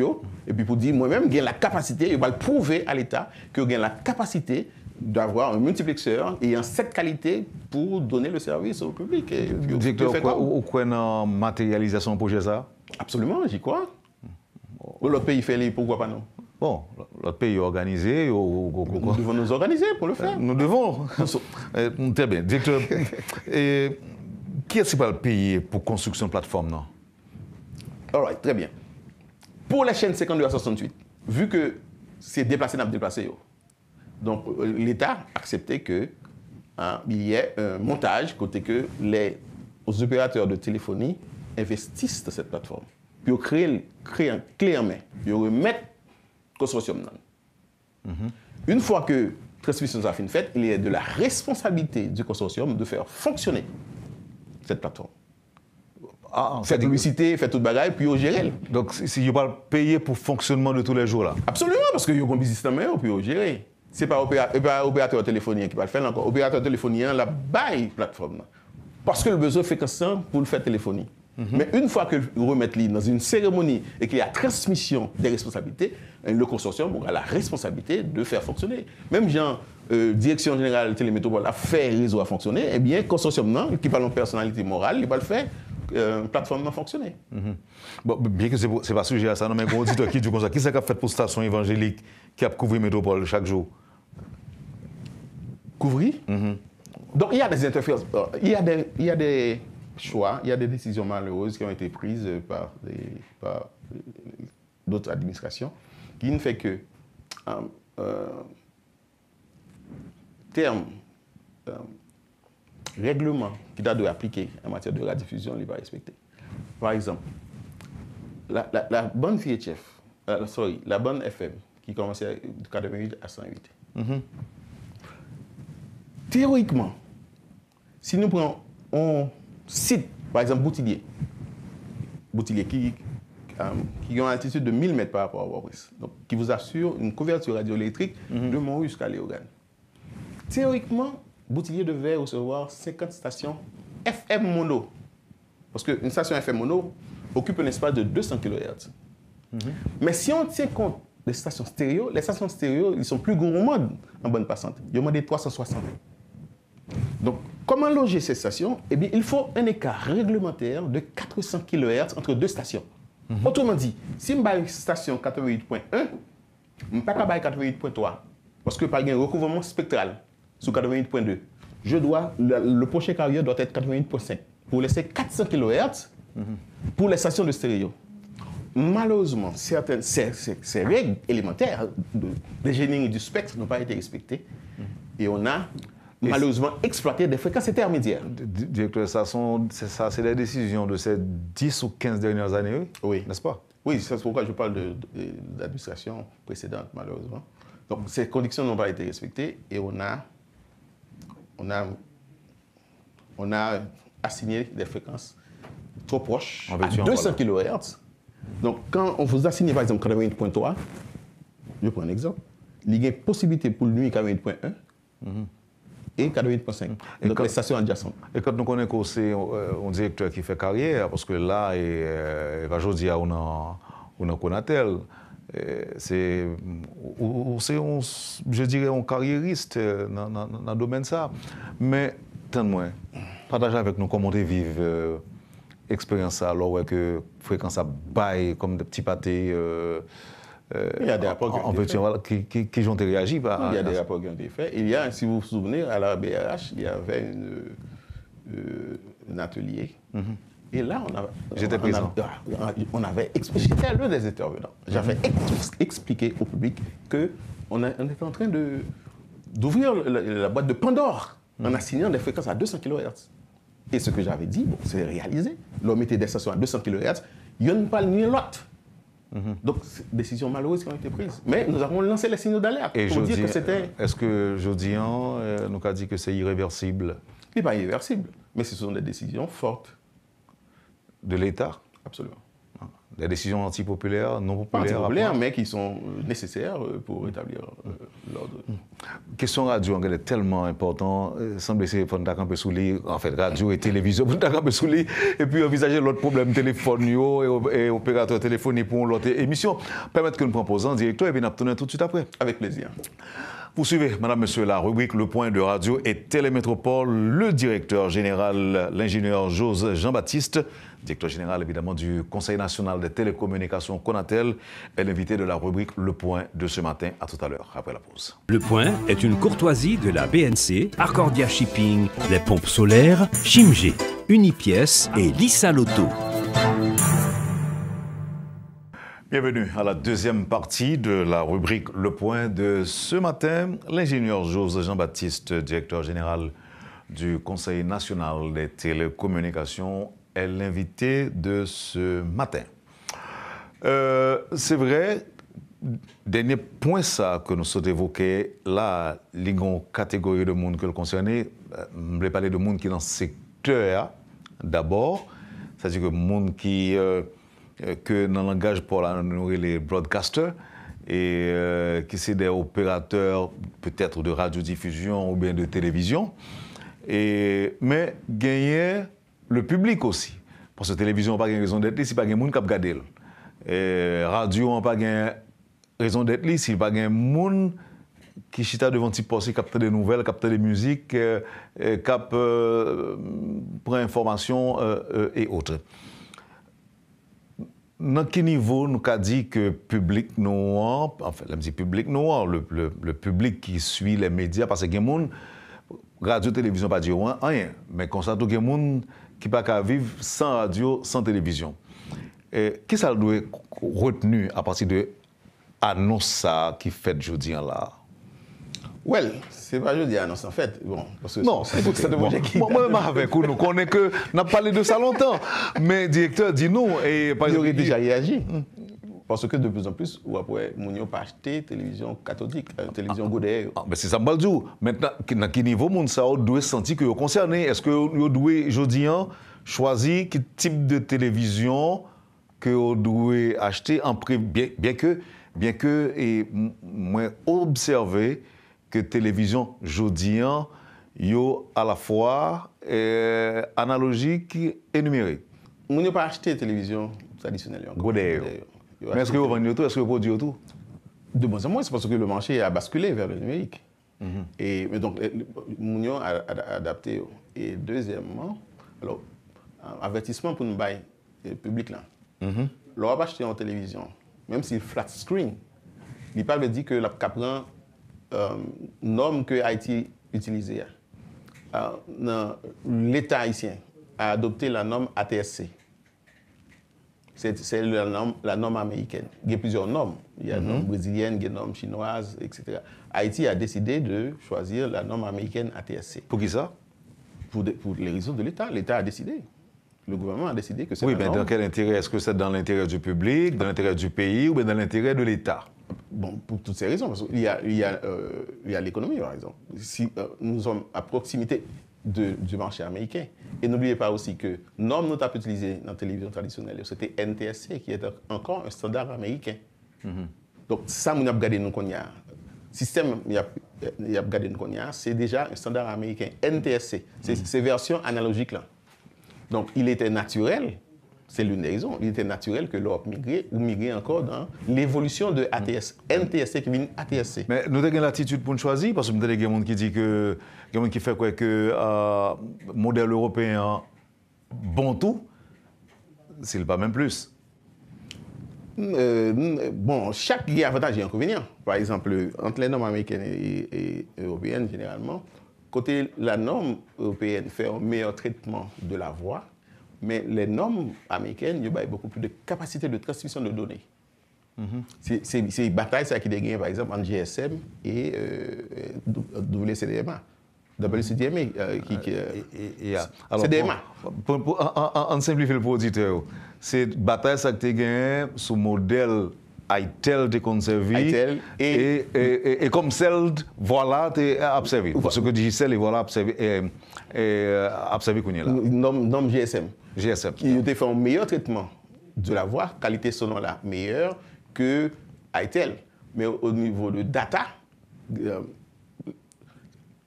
Et puis, pour dire, moi-même, j'ai la capacité, ils vont le prouver à l'État que j'ai la capacité d'avoir un multiplexeur ayant cette qualité pour donner le service au public. Directeur, ou quoi dans la matérialisation du projet ça? Absolument, j'y crois. L'autre pays fait les, pourquoi pas non? Bon, l'autre pays est organisé. Nous devons nous organiser pour le faire. Nous devons. Très bien. Directeur, qui est-ce qui va payer pour construction de plateforme, non? All right, très bien. Pour la chaîne 52 à 68, vu que c'est déplacé, donc l'État a accepté qu'il y ait un montage côté que les opérateurs de téléphonie investissent dans cette plateforme. Puis ils créent un clé en main. Puis ils remettent le consortium. Une fois que la transmission a été faite, il y a de la responsabilité du consortium de faire fonctionner cette plateforme. Faire publicité, faire tout le bagage, puis ils gèrent. Donc, si vous pas payer pour le fonctionnement de tous les jours là? Absolument, parce que vous avez un business en main, puis ils gèrent. Ce n'est pas l'opérateur téléphonien qui va le faire encore. L'opérateur téléphonien, la baille plateforme. Parce que le besoin fait que ça pour le faire téléphonie. Mais une fois que vous remettez dans une cérémonie et qu'il y a transmission des responsabilités, le consortium aura la responsabilité de faire fonctionner. Même genre, Direction Générale Télémétropole a fait le réseau à fonctionner, eh bien, le consortium, non, qui parle de personnalité morale, il va le faire plateforme non fonctionné. Bon, bien que ce n'est pas sujet à ça, non, mais un auditeur qui dit comme ça, qui c'est qui a fait pour station évangélique qui a couvert Métropole chaque jour? Couvrir. Donc il y a des interférences, il y a des choix, il y a des décisions malheureuses qui ont été prises par d'autres administrations qui ne fait que termes, règlements qui doivent appliquer en matière de radiodiffusion, il va respecter. Par exemple, la bonne VHF, la bonne FM qui commençait de 88 à 108. Théoriquement, si nous prenons un site, par exemple Boutillier qui a une altitude de 1000 mètres par rapport à Bois-Brice, donc qui vous assure une couverture radioélectrique de Montrouge jusqu'à Léogane. Théoriquement, Boutillier devait recevoir 50 stations FM mono, parce qu'une station FM mono occupe un espace de 200 kHz. Mais si on tient compte des stations stéréo, les stations stéréo, ils sont plus gourmandes en bande passante. Ils ont des 360. Donc, comment loger ces stations? Eh bien, il faut un écart réglementaire de 400 kHz entre deux stations. Autrement dit, si je vais une station 88.1, je ne peux pas aller 88.3, parce que par un recouvrement spectral sur 88.2, le prochain carrière doit être 88.5 pour laisser 400 kHz pour les stations de stéréo. Malheureusement, ces règles élémentaires de génie du spectre n'ont pas été respectées et on a malheureusement exploité des fréquences intermédiaires. Directeur, c'est la décision de ces 10 ou 15 dernières années, oui. N'est-ce pas? Oui, c'est pourquoi je parle de l'administration précédente, malheureusement. Donc, ces conditions n'ont pas été respectées et on a assigné des fréquences trop proches, à 200 kHz. Donc, quand on vous assigne par exemple 88.3, je prends un exemple, il y a une possibilité pour nuit 88.1 et 88.5. Donc, les stations adjacentes. Et quand nous connaissons que c'est un directeur qui fait carrière, parce que là, aujourd'hui, on a Conatel, c'est, je dirais, un carriériste dans le domaine ça. Mais, tant de moins, partagez avec nous comment tu vives expérience alors que fréquence à bail comme des petits pâtés il y a des rapports qui ont réagi. Il y a des rapports qui ont été faits. Il y a, si vous vous souvenez, à la BRH, il y avait un atelier. Et là, j'étais présent. J'étais l'un des intervenants. J'avais expliqué au public qu'on était en train d'ouvrir la boîte de Pandore en assignant des fréquences à 200 kHz. Et ce que j'avais dit, bon, c'est réalisé. L'homme était des stations à 200 kHz, il n'y a pas ni l'autre. Donc, décisions malheureuses qui ont été prises. Mais nous avons lancé les signaux d'alerte pour dire que c'était... Est-ce que Jodian nous a dit que c'est irréversible? Ce n'est pas irréversible, mais ce sont des décisions fortes. De l'État? Absolument. Des décisions antipopulaires, non populaires? Antipopulaires, mais qui sont nécessaires pour rétablir l'ordre. Question radio, elle est tellement importante. Semble que c'est pour nous un peu sous les... En fait, radio et télévision, pour nous un peu sous les... Et puis envisager l'autre problème téléphone et opérateur téléphonique pour l'autre émission. Permettre que nous proposons directeur et bien nous tout de suite après. Avec plaisir. Vous suivez, madame, monsieur, la rubrique Le Point de Radio et Télémétropole, le directeur général, l'ingénieur Jose Jean-Baptiste, directeur général évidemment du Conseil national des télécommunications Conatel, est l'invité de la rubrique Le Point de ce matin. À tout à l'heure, après la pause. Le Point est une courtoisie de la BNC, Arcordia Shipping, les pompes solaires, Chimgé, Unipièce et Lissa Loto. Bienvenue à la deuxième partie de la rubrique Le Point de ce matin. L'ingénieur Jose Jean-Baptiste, directeur général du Conseil national des télécommunications, est l'invité de ce matin. C'est vrai, dernier point ça que nous sommes évoqués, là, il y a une catégorie de monde que le concerné, je voulais parler de monde qui est dans ce secteur d'abord, c'est-à-dire que monde qui... que dans le langage pour les broadcasters, et qui sont des opérateurs peut-être de radiodiffusion ou bien de télévision, mais gagner le public aussi. Parce que la télévision n'a pas raison d'être là si pas de monde qui regarde. Radio n'a pas raison d'être là si pas de monde qui chita devant petit poste, capte des nouvelles, capte des musiques, prend information et autres. Dans quel niveau nous avons dit que le public noir, enfin, le public noir, le public qui suit les médias, parce que les gens, radio, télévision, pas dire rien, mais constate qu'il y a des gens qui ne peuvent pas vivre sans radio, sans télévision. Qu'est-ce que ça doit être retenu à partir de l'annonce qui fait aujourd'hui là? Well, c'est pas jeudi annonce en fait. Bon, parce que non, c'est ça de moi avec vous, nous connaissons que on a parlé de ça longtemps, mais le directeur dit non et par exemple, il aurait déjà réagi. Parce que de plus en plus, ou après, nous n'avons pas acheté télévision cathodique, télévision Godet. Mais c'est ça, je dis. Maintenant, dans quel niveau, nous doit sentir que vous concernés? Est-ce que vous devez, aujourd'hui, choisir quel type de télévision que vous devez acheter en prix, bien que et moi observé que télévision aujourd'hui, yo à la fois analogique et numérique. Nous n'avons pas acheté télévision traditionnelle. Mais est-ce que vous vendez tout? Est-ce que vous produisez tout? De moins en moins, c'est parce que le marché a basculé vers le numérique. Mais donc, nous avons adapté. Et deuxièmement, alors, avertissement pour nous bailler public là. L'on va acheter en télévision, même si flat screen, il parle de dire que la prend norme que Haïti utilisait. L'État haïtien a adopté la norme ATSC. C'est la norme américaine. Il y a plusieurs normes. Il y a la norme brésilienne, il y a la norme chinoise, etc. Haïti a décidé de choisir la norme américaine ATSC. Pour qui ça? Pour les raisons de l'État. L'État a décidé. Le gouvernement a décidé que c'est la norme. Oui, mais dans quel intérêt? Est-ce que c'est dans l'intérêt du public, dans l'intérêt du pays ou bien dans l'intérêt de l'État? Bon, pour toutes ces raisons. Parce qu'il y a l'économie, par exemple. Si nous sommes à proximité du marché américain. Et n'oubliez pas aussi que norme nous avons utilisée dans la télévision traditionnelle, c'était NTSC, qui est encore un standard américain. Donc, ça, nous avons regardé nous qu'on y a. Système, il a regardé nous qu'on y a, c'est déjà un standard américain. NTSC, c'est version analogique là. Donc, il était naturel, c'est l'une des raisons, il était naturel que l'Europe migrait encore dans l'évolution de ATS, NTSC qui vient ATSC. Mais nous avons l'attitude pour nous choisir, parce que nous avons des gens qui disent que, qui fait quoi que modèle européen bon tout, c'est pas même plus. Bon, chaque avantage et inconvénient. Par exemple, entre les normes américaines et européennes, généralement, côté la norme européenne fait un meilleur traitement de la voix, mais les normes américaines, il y a beaucoup plus de capacité de transmission de données. C'est une bataille ça, qui est gagnée, par exemple, entre GSM et WCDMA. WCDMA. CDMA. On simplifie le auditeur. C'est une bataille ça, qui est gagnée sous modèle ITEL de conservé et comme celle, voilà, tu es observé. Ce que Digicel est voilà, observé qu'on est là. Norme GSM. GSM. Qui a fait un meilleur traitement de la voix, qualité sonore là, meilleure que ITEL. Mais au niveau de data,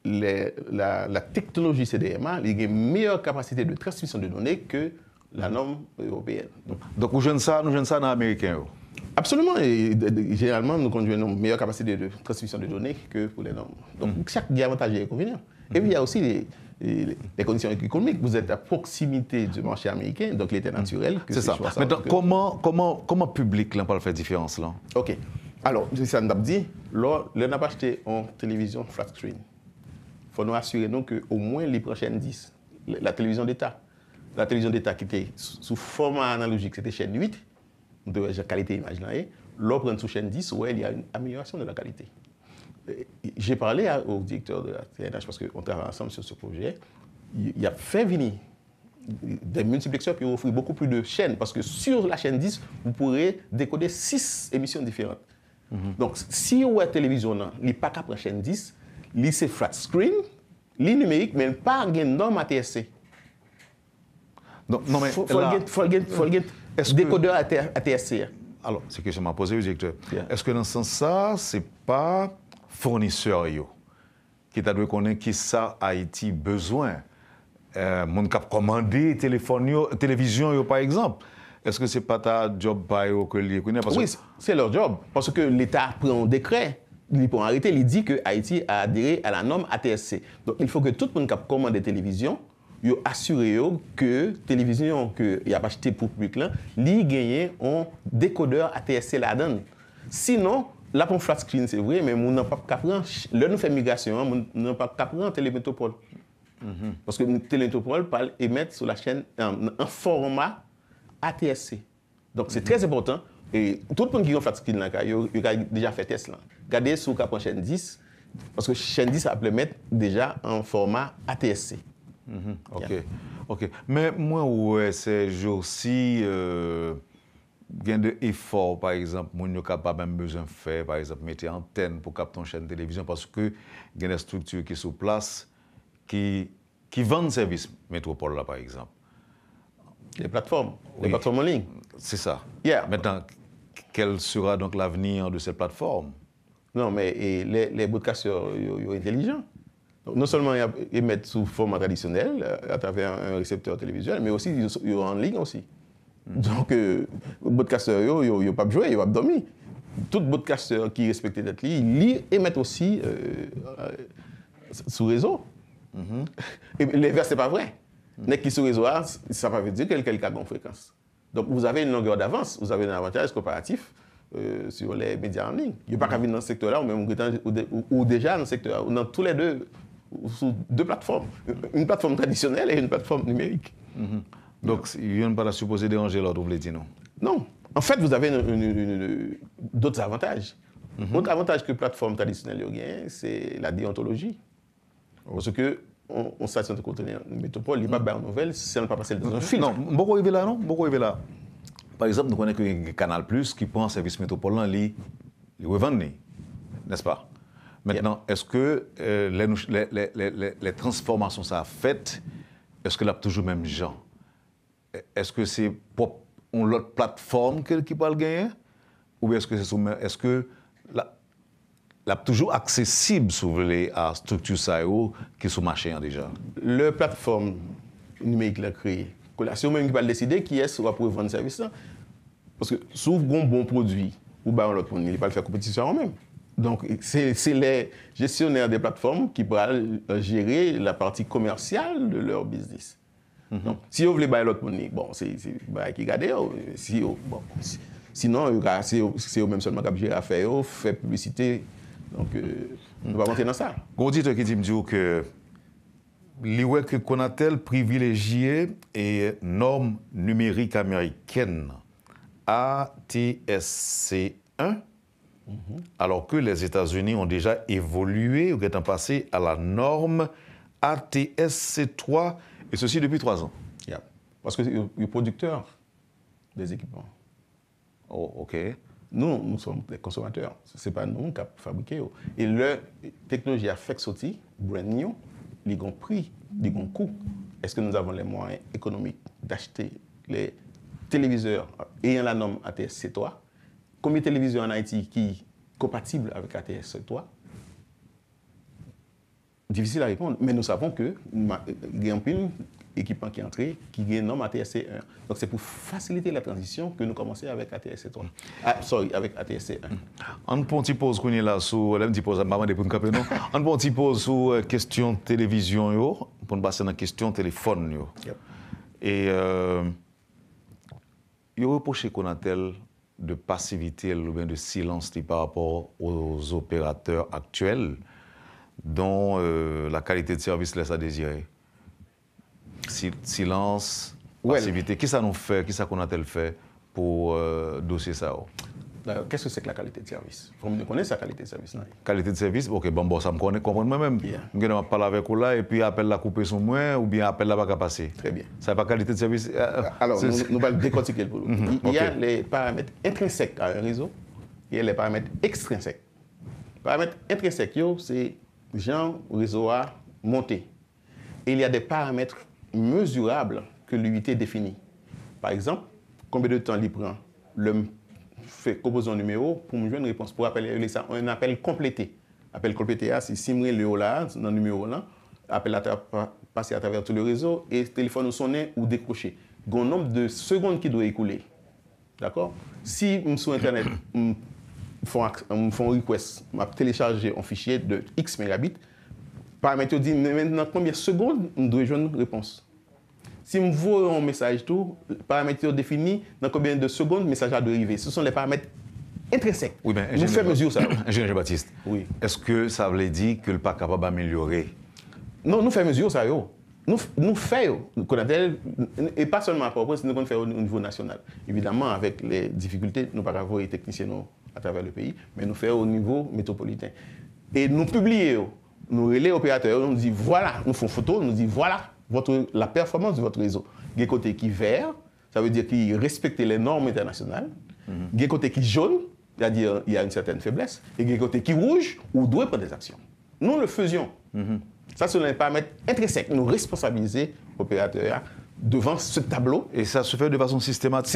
la technologie CDMA a une meilleure capacité de transmission de données que la norme européenne. Donc, nous jeunes ça dans l'américain. Absolument. Et, généralement, nous conduisons une meilleure capacité de transmission de données que pour les normes. Donc, chaque avantage et inconvénient. Et puis, il y a aussi les conditions économiques. Vous êtes à proximité du marché américain, donc il était naturel que c'est ça. Maintenant, comment public là, peut faire différence là? OK. Alors, c'est ça, nous avons dit, là, on n'a pas acheté en télévision flat screen. Il faut nous assurer qu'au moins les prochaines 10, la télévision d'État, qui était sous format analogique, c'était chaîne 8, de la qualité imaginaire, là, prendre sous chaîne 10, où il y a une amélioration de la qualité. J'ai parlé au directeur de la TNH parce qu'on travaille ensemble sur ce projet. Il a fait venir des multiplexeurs qui offrent beaucoup plus de chaînes parce que sur la chaîne 10, vous pourrez décoder 6 émissions différentes. Donc, si vous avez télévision, il n'est pas qu'à la chaîne 10, c'est flat screen, il numérique, mais pas de norme ATSC. Donc, non, mais faut décodeur ATSC. Alors, c'est que je m'ai posé, le directeur. Est-ce que dans ce sens-là, ce n'est pas fournisseur qui t'a dû connaître qui ça Haïti besoin? Mon cap commandé télévision, par exemple. Est-ce que ce n'est pas ta job que les connaît? Oui, c'est leur job. Parce que l'État prend un décret il peut arrêter, il dit que Haïti a adhéré à la norme ATSC. Donc il faut que tout le monde qui commande des télévisions, il assure que la télévision qu'il a acheté pour le public, là, il gagne un décodeur ATSC là-dedans. Sinon, là pour flat screen, c'est vrai, mais on n'a pas qu'à prendre. Là, nous faisons migration, on n'a pas qu'à prendre Télémétropole. Parce que Télémétropole parle émettre sur la chaîne un format ATSC. Donc c'est très important. Et tout le monde qui a flat screen, il a déjà fait test là. Regardez sur la chaîne 10, parce que chaîne 10 a pu mettre déjà en format ATSC. OK. Yeah. OK. Mais moi, ouais, ces jours-ci, gain de effort, par exemple, mon yo capable même besoin de faire, par exemple, mettre antenne pour capter une chaîne de télévision parce que il y a des structures qui sont sur place qui vendent service métropole là, par exemple. Les plateformes Oui. en ligne. C'est ça. Yeah. Maintenant, quel sera donc l'avenir de ces plateformes? Non, mais les broadcasters sont intelligents. Donc, non seulement ils mettent sous format traditionnel, à travers un récepteur télévisuel, mais aussi ils sont en ligne aussi. Donc, les broadcasters, ils n'ont pas joué, ils n'ont pas dormi. Tout broadcaster qui respecte d'être lié, ils émettent aussi sous réseau. Et l'inverse, ce n'est pas vrai. N'est qui sur réseau, ça ne veut pas dire que quelqu'un a une fréquence. Donc, vous avez une longueur d'avance, vous avez un avantage comparatif sur les médias en ligne. Il n'y a pas qu'à venir dans ce secteur-là, ou même ou déjà dans ce secteur-là, ou dans tous les deux, sous deux plateformes. Une plateforme traditionnelle et une plateforme numérique. Donc, il ne vient pas supposer déranger l'autre, vous voulez dire non? Non. En fait, vous avez d'autres avantages. Autre avantage que la plateforme traditionnelle a, c'est la déontologie. Parce que on station de contenir une métropole, il n'y a pas de nouvelles si on ne pas passer dans un filtre. Non, beaucoup arrivé là, non? Beaucoup arrivé là. Par exemple, nous connaissons que Canal Plus qui prend un service métropole, il revend, n'est-ce pas? Maintenant, est-ce que les transformations que ça a faites, est-ce que là toujours même gens? Est-ce que c'est pour une autre plateforme qui peut le gagner? Ou est-ce que la toujours accessible si vous voulez, à structure qui sont marché déjà? Le plateforme numérique l'a créé. C'est eux-mêmes qui va décider qui est-ce qui va pouvoir vendre le service là. Parce que si vous avez un bon produit, ou bien l'autre, il ne va pas le faire compétition en même. Donc, c'est les gestionnaires des plateformes qui vont gérer la partie commerciale de leur business. Donc, si vous voulez bailler l'autre monnaie, bon, c'est qui garder. Sinon, c'est eux-mêmes seulement qui gérer l'affaire, faire publicité. Donc, on va monter dans ça. Un auditeur qui dit que l'IWEC que Conatel privilégié et norme numérique américaine ATSC 1, alors que les États-Unis ont déjà évolué ou étant passé à la norme ATSC 3, et ceci depuis 3 ans. Yeah. Parce que le producteur des équipements. Oh, OK. Nous sommes des consommateurs. Ce n'est pas nous qui fabriquons. Et la technologie a fait sortir, brand new, ils ont prix, ils ont coût. Est-ce que nous avons les moyens économiques d'acheter les téléviseurs ayant la norme ATSC 3? Combien de téléviseurs en Haïti qui sont compatibles avec ATSC 3? Difficile à répondre, mais nous savons que il y a un équipement qui est entré, qui est norme ATSC 1. Donc c'est pour faciliter la transition que nous commençons avec ATSC 3. Avec ATSC 1. On prend une petite pause qu'on est là sur la petite pause, maman pour nous caper non. On prend une petite pause sur question télévision yo, pour nous passer dans question téléphone yo. Yep. Et il reproche Conatel de passivité ou bien de silence par rapport aux opérateurs actuels dont la qualité de service laisse à désirer. Silence, passivité. Qui ça nous fait, qui ça Conatel fait pour dossier ça? Qu'est-ce que c'est que la qualité de service? Il faut me connaître sa qualité de service. Là. Qualité de service, ok, bon, ça me connaît, comprendre moi-même. Je vais parler avec vous là et puis appel la couper son moins ou bien appel la pas passer. Très bien. Ça n'est pas qualité de service. Alors, nous allons décortiquer le problème. Il y a les paramètres intrinsèques à un réseau et il y a les paramètres extrinsèques. Les paramètres intrinsèques, c'est genre réseau a monté. Et il y a des paramètres mesurables que l'UIT définit. Par exemple, combien de temps il prend le fait composer un numéro pour me jouer une réponse, pour appeler ça un appel complété. Appel complété, c'est si je le là, dans le numéro là, appel passer à travers tout le réseau et téléphone sonner ou décrocher. Il y a un nombre de secondes qui doit écouler. D'accord? Si je suis sur Internet, font request, m'a téléchargé un fichier de X mégabits, paramètre dit maintenant combien de secondes nous devons joindre une réponse. Si je vois un message tout, paramètre défini dans combien de secondes le message a dérivé. Ce sont les paramètres intrinsèques. Oui, mais nous faisons mesure ça. Ingénieur Baptiste, oui. Est-ce que ça veut dire que le pas capable d'améliorer? Non, nous faisons mesure ça. Nous faisons, et pas seulement à Port-au-Prince, nous faisons au niveau national. Évidemment, avec les difficultés, nous ne pouvons pas avoir les techniciens à travers le pays, mais nous faisons au niveau métropolitain. Et nous publions, nous relais opérateurs, nous disons voilà, nous faisons photo, nous disons voilà la performance de votre réseau. Il y a un côté qui est vert, ça veut dire qu'il respecte les normes internationales. Il y a un côté qui est jaune, c'est-à-dire qu'il y a une certaine faiblesse. Et il y a un côté qui est rouge, où on doit prendre des actions. Nous le faisions. Ça, c'est un paramètre intrinsèque. Nous responsabiliser l'opérateur devant ce tableau. Et ça se fait de façon systématique?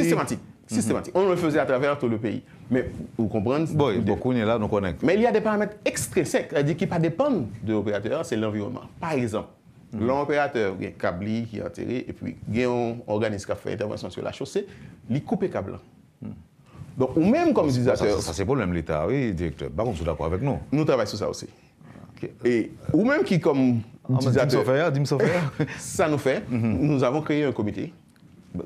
Systématique. On le faisait à travers tout le pays. Mais vous comprenez? Bon, beaucoup est là, nous connaissons. Mais il y a des paramètres extrinsèques, c'est-à-dire qui ne dépendent de l'opérateur, c'est l'environnement. Par exemple, l'opérateur, il y a un câble qui est enterré, et puis il y a un organisme qui a fait intervention sur la chaussée, il coupe le câble. Donc, ou même comme utilisateur. Ça c'est pour le même l'État, oui, directeur. Par contre, vous êtes d'accord avec nous? Nous travaillons sur ça aussi. Et, ou même qui, comme utilisateur, ça nous fait, nous avons créé un comité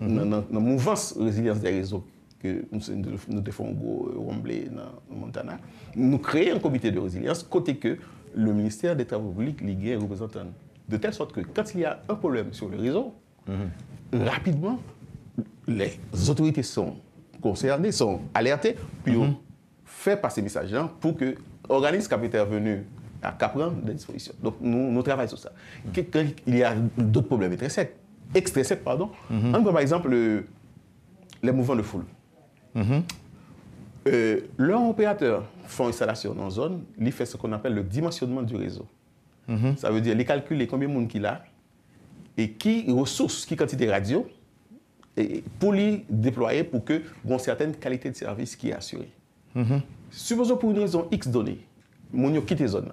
dans la mouvance résilience des réseaux que nous défendons au Wembley, dans le Montana. Nous créons un comité de résilience, côté que le ministère des Travaux publics ligue un représentant. De telle sorte que quand il y a un problème sur le réseau, rapidement, les autorités sont concernées, sont alertées, puis on fait passer message pour que l'organisme qui est venu à prendre des dispositions. Donc, nous travaillons sur ça. Quand il y a d'autres problèmes extrinsèques, on prend par exemple les mouvements de foule. Leurs opérateurs font installation dans une zone, ils font ce qu'on appelle le dimensionnement du réseau. Ça veut dire les calculs, combien de monde qu'il a, et qui ressources, qui quantité radio, et pour les déployer pour que une certaine qualité de service qui est assurée. Supposons pour une raison X donnée, on quitte la zone.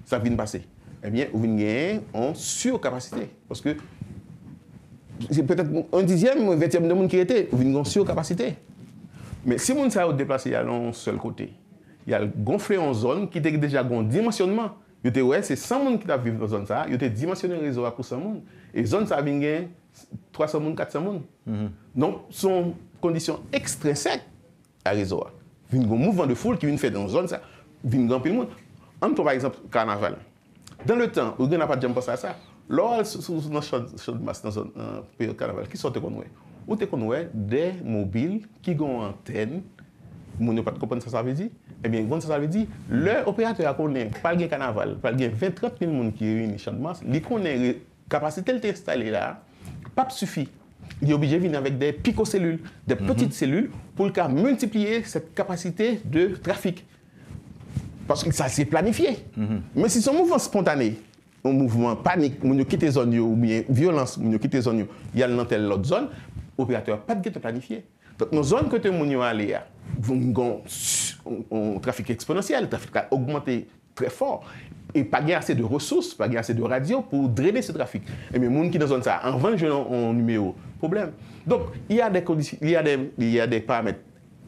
Ça vient de passer. Eh bien, vous venez en surcapacité. Parce que c'est peut-être un dixième ou un vingtième de monde qui était, vous venez en surcapacité. Mais si vous avez déplacé à un seul côté, il y a gonflé en zone qui était déjà un dimensionnement. C'est 100 personnes qui vivent dans la zone, il y a dimensionné le réseau pour 100 personnes. Et la zone, ça vient 300 personnes, 400 personnes. Donc, ce sont conditions extrinsèques à réseau. Il y a un mouvement de foule qui vient faire dans la zone, ça vient grand pile monde. On prend par exemple le carnaval. Dans le temps, où on n'a pas de penser à ça, lors de dans champ de masse, dans un période carnaval, qui sortent qu'on voit? Où est-ce qu'on voit des mobiles qui ont une antenne, on n'a pas de comprendre ça veut dire? Eh bien, ça veut dire, l'opérateur a connu, pas de carnaval, pas de 20-30 000 personnes qui réunissent champ de masse, il connaît la capacité de installer là, pas suffit. Il est obligé de venir avec des picocellules, des petites cellules, pour multiplier cette capacité de trafic. Parce que ça c'est planifié. Mais si c'est un mouvement spontané, un mouvement panique, on quitte les zones ou bien violence, on quitte les zones, il y a dans telle autre zone, l'opérateur pas de planifié. Donc nos zones que nous allons un trafic exponentiel, le trafic a augmenté très fort et pas assez de ressources, pas assez de radio pour drainer ce trafic. Et mais les gens qui dans zone ça, en 20 jours on numéro problème. Donc il y a des conditions, il y a des paramètres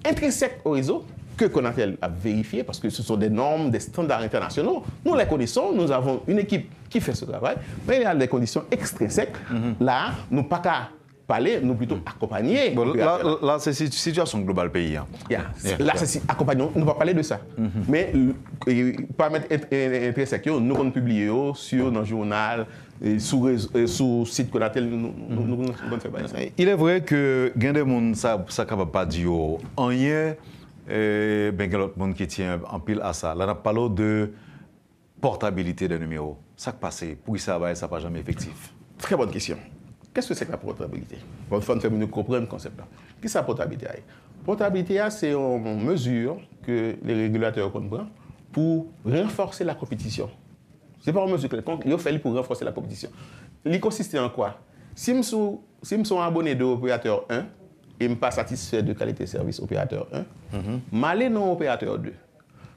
intrinsèques au réseau que Conatel a vérifié parce que ce sont des normes, des standards internationaux. Nous les connaissons, nous avons une équipe qui fait ce travail, mais il y a des conditions extrinsèques. Là, nous pas qu'à parler, nous plutôt accompagner. Bon, là c'est une situation globale pays. Hein. Là, c'est accompagnons, nous ne va pas parler de ça. Mais paramètres intrinsèques, nous allons publier sur nos journal, sous site Conatel, nous allons faire ça. Il est vrai que il y a des gens ça ne va pas dire rien. Ben, il y a d'autres gens qui tient en pile à ça. Là, on a parlé de portabilité des numéros. Ça qui passe, pour ça va pas jamais effectif. Très bonne question. Qu'est-ce que c'est que la portabilité? Il faut nous comprendre le concept. Qu'est-ce que c'est la portabilité? Portabilité, c'est une mesure que les régulateurs comprennent pour renforcer la compétition. Ce n'est pas une mesure quelconque, il faut pour renforcer la compétition. Il consiste en quoi? Si je suis abonné de l'opérateur 1, et je ne suis pas satisfait de qualité de service opérateur 1, je vais aller dans l'opérateur 2.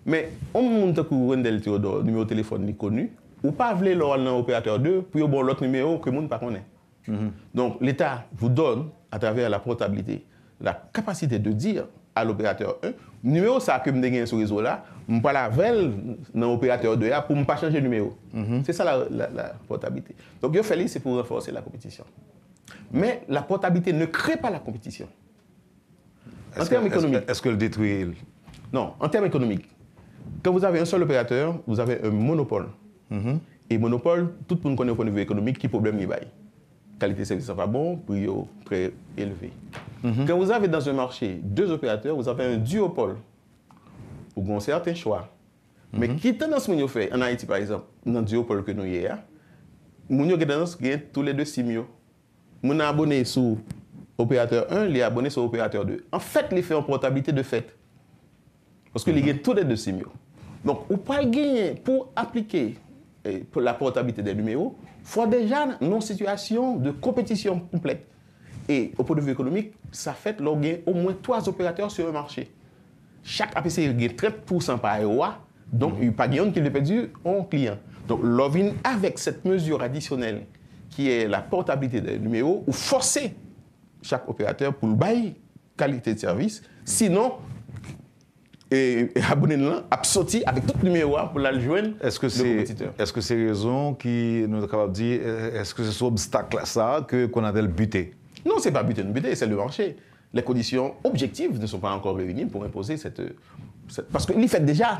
Mais on monte le numéro de téléphone connu, ou pas aller dans l'opérateur 2 pour avoir l'autre numéro que le monde ne connaît pas. Donc l'État vous donne, à travers la portabilité, la capacité de dire à l'opérateur 1, numéro ça que je gagne sur le réseau là, je ne pas la veille dans l'opérateur 2 pour ne pas changer de numéro. C'est ça la portabilité. Donc, je fais c'est pour renforcer la compétition. Mais la portabilité ne crée pas la compétition. En termes économiques. Est-ce que le détruit? Non, en termes économiques. Quand vous avez un seul opérateur, vous avez un monopole. Et monopole, tout le monde connaît au point de vue économique qui problème il y a. Qualité de service n'est pas bon, prix très élevé. Quand vous avez dans un marché 2 opérateurs, vous avez un duopole. Vous avez un certain choix. Mais qui tendance que vous fait en Haïti, par exemple, dans le duopole que nous avons, vous avez tendance à gagner tous les 2 SIM. Vous êtes abonné sur opérateur 1, les abonnés sur opérateur 2. En fait, les faits en portabilité de fait. Parce que vous avez tous les 2 SIM. Donc, vous ne pouvez pas gagner pour appliquer pour la portabilité des numéros, il faut déjà une situation de compétition complète. Et au point de vue économique, ça fait qu'il y a au moins 3 opérateurs sur le marché. Chaque APC gagne 30% par EOA, donc il n'y a pas de qui est perdu en client. Donc, l'OVIN, avec cette mesure additionnelle qui est la portabilité des numéros, ou forcer chaque opérateur pour le bail qualité de service, sinon, et abonné-là, a sorti avec tout le numéro pour la joindre le compétiteur. Est-ce que c'est raison qui nous est capable de dire, est-ce que c'est cet obstacle-là qu'on a buté? Non, ce n'est pas buté, c'est le marché. Les conditions objectives ne sont pas encore réunies pour imposer cette parce qu'il fait déjà,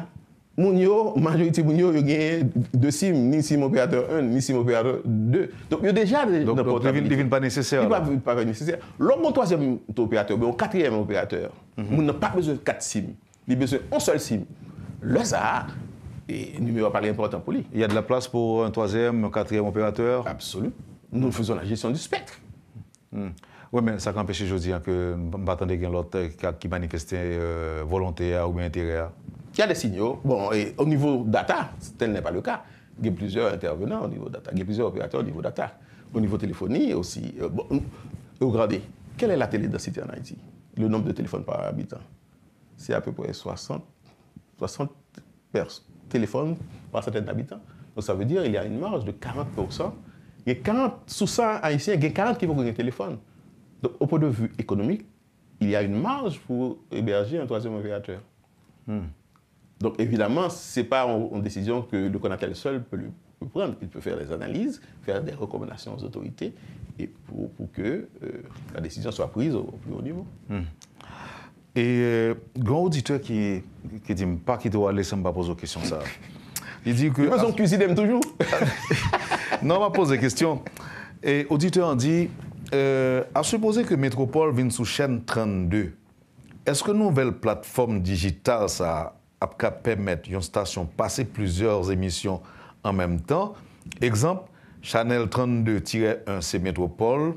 la majorité de Mounio, il y a 2 SIM, ni SIM opérateur 1, ni SIM opérateur 2. Donc il y a déjà des il n'est pas nécessaire. Il n'est pas nécessaire. L'autre 3e opérateur, mais un 4e opérateur, on n'a pas besoin de 4 SIM. Il a besoin d'un seul SIM. Là, ça, le numéro n'est pas important pour lui. Il y a de la place pour un 3e, un 4e opérateur? Absolument. Nous faisons la gestion du spectre. Oui, mais ça n'empêche aujourd'hui que nous n'attendons pas l'autre qui manifestait volonté ou intérêt. Il y a des signaux. Bon, et au niveau data, tel n'est pas le cas. Il y a plusieurs intervenants au niveau data. Il y a plusieurs opérateurs au niveau data. Au niveau téléphonie aussi. Regardez, quelle est la télédensité en Haïti? Le nombre de téléphones par habitant. C'est à peu près 60 téléphones par centaine d'habitants. Donc ça veut dire qu'il y a une marge de 40%. Il y a 40, sous 100 haïtiens, il y a 40 qui vont gagner un téléphone. Donc au point de vue économique, il y a une marge pour héberger un 3e opérateur. Donc évidemment, ce n'est pas une décision que le Conatel seul peut prendre. Il peut faire des analyses, faire des recommandations aux autorités et pour que la décision soit prise au plus haut niveau. Et grand auditeur qui dit pas qu'il doit laisser me poser une question ça. Il dit que ils cuisine toujours. Non, on va poser une question. Et auditeur dit à supposer que Métropole vienne sous chaîne 32. Est-ce que nouvelle plateforme digitale ça a permettre une station passer plusieurs émissions en même temps? Exemple, Channel 32-1 c'est Métropole,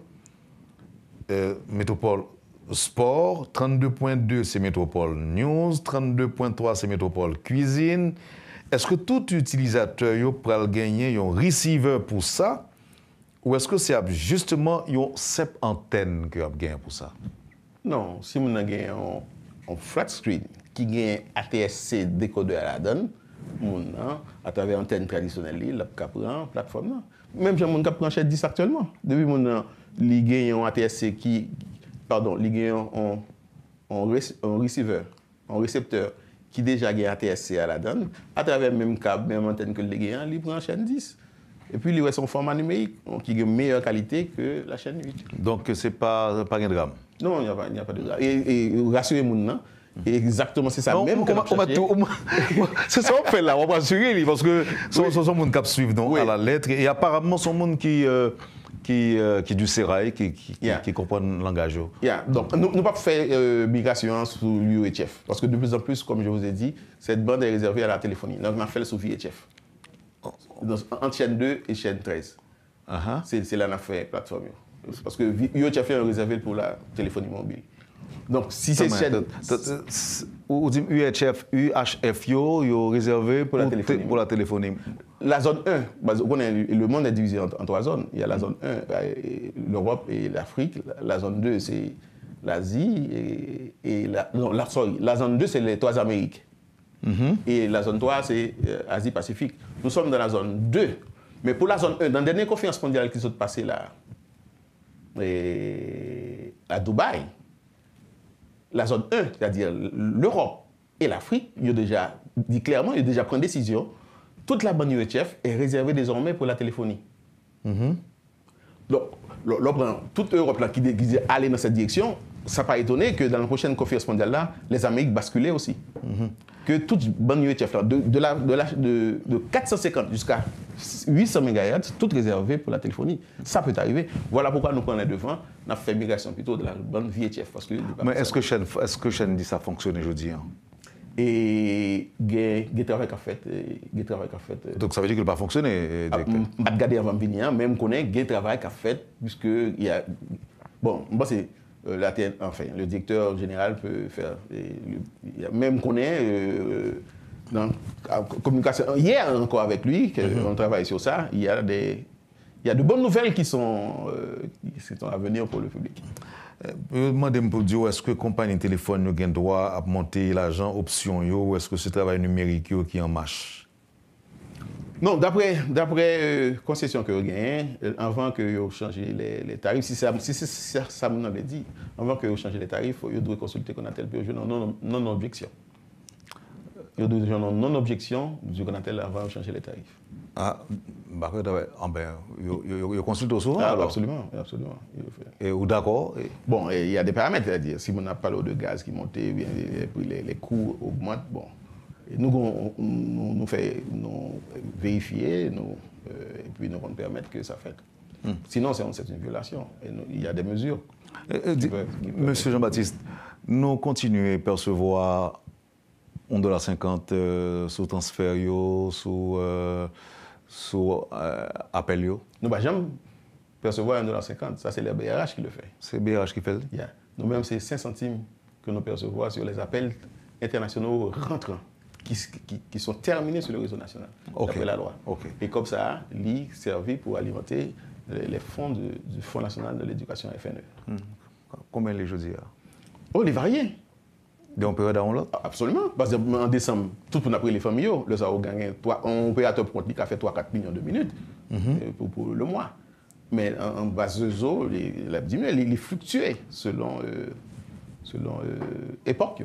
Métropole Sport, 32.2 c'est Métropole News, 32.3 c'est Métropole Cuisine. Est-ce que tout utilisateur peut gagner un receiver pour ça? Ou est-ce que c'est justement une simple antenne qui a gagné pour ça? Non, si on a gagné un flat screen qui gagne ATSC décodeur à la donne, à travers l'antenne traditionnelle, il prend la plateforme. Même si on prend chez 10 actuellement. Depuis qu'on gagne un ATSC qui. Pardon, il y a un receiver, un récepteur qui déjà gagne ATSC à la donne, à travers le même câble, même antenne que le gagnant, il prend la chaîne 10. Et puis, il a son format numérique qui a une meilleure qualité que la chaîne 8. Donc, ce n'est pas un drame? Non, il n'y a pas de drame. Et rassurez-moi, exactement, c'est ça. Non, même c'est ça qu'on fait là, on va rassurer, parce que ce sont des gens qui suivent à la lettre. Et apparemment, ce sont des gens qui du sérail, qui comprennent le langage. Donc, nous ne pouvons pas faire migration sur l'UHF. Parce que de plus en plus, comme je vous ai dit, cette bande est réservée à la téléphonie. Donc, on a fait sur VHF. Entre chaîne 2 et chaîne 13. C'est là qu'on a fait plateforme. Parce que UHF est réservé pour la téléphonie mobile. Donc, si c'est chaîne. Ou dit UHF, est réservé pour la téléphonie. La zone 1, le monde est divisé en 3 zones. Il y a la zone 1, l'Europe et l'Afrique. La zone 2, c'est l'Asie. La zone 2, c'est les 3 Amériques. Et la zone 3, c'est Asie-Pacifique. Nous sommes dans la zone 2. Mais pour la zone 1, dans la dernière conférence mondiale qui s'est passée là, à Dubaï, la zone 1, c'est-à-dire l'Europe et l'Afrique, ils ont déjà dit clairement, ils ont déjà pris une décision. Toute la bande UHF est réservée désormais pour la téléphonie. Donc, toute l'Europe là, qui dit aller dans cette direction, ça n'a pas étonné que dans la prochaine conférence mondiale là, les Amériques basculaient aussi. Que toute bande UHF là, de 450 jusqu'à 800 MHz, toute réservée pour la téléphonie. Ça peut arriver. Voilà pourquoi nous prenons devant, on a fait migration plutôt de la bande VHF. Parce que mais est-ce que Chen dit ça fonctionne aujourd'hui? Et il travaille qu'a fait. Donc ça veut dire qu'il n'a pas fonctionné, directeur? Je vais regarder avant de venir, même connaît le travail qu'a fait, puisque il y a. Bon, moi c'est. Enfin, le directeur général peut faire. Même connaît dans la communication. Hier encore avec lui, on travaille sur ça. Il y a de bonnes nouvelles qui sont à venir pour le public. Je me demande pour dire, est-ce que la compagnie de téléphone a le droit à monter l'argent option ou est-ce que c'est le travail numérique qui est en marche? Non, d'après concession que vous gagnez, avant que vous changez les tarifs, si ça me l'avait dit, avant que vous changez les tarifs, vous devez consulter Conatel pour jouer non-objection. Vous devez jouer non-objection du Conatel avant de changer les tarifs. Ah, bah, vous consultez souvent? Ah, absolument. Et vous d'accord? Bon, il y a des paramètres, c'est-à-dire, si on n'a pas l'eau de gaz qui monte, et puis les coûts augmentent, bon. Nous faisons vérifier, et puis nous allons permettre que ça fait. Sinon, c'est une violation. Et il y a des mesures. Monsieur Jean-Baptiste, nous continuons à percevoir $1,50 sous transfert, sous appel. Nous ne pouvons jamais percevoir $1,50. Ça, c'est le BRH qui le fait. C'est le BRH qui fait? Yeah. Nous-mêmes, c'est 5 centimes que nous percevons sur les appels internationaux rentrants. Qui sont terminés sur le réseau national, d'après la loi. Et comme ça, l'IA servi pour alimenter les fonds du Fonds national de l'éducation FNE. Combien les jeudis? Oh, les variés. D'un période à l'autre? Absolument. Parce qu'en décembre, tout pour après les familles, le ça a gagné un opérateur qui a fait 3-4 millions de minutes pour le mois. Mais en base de eau, il fluctuait selon époque.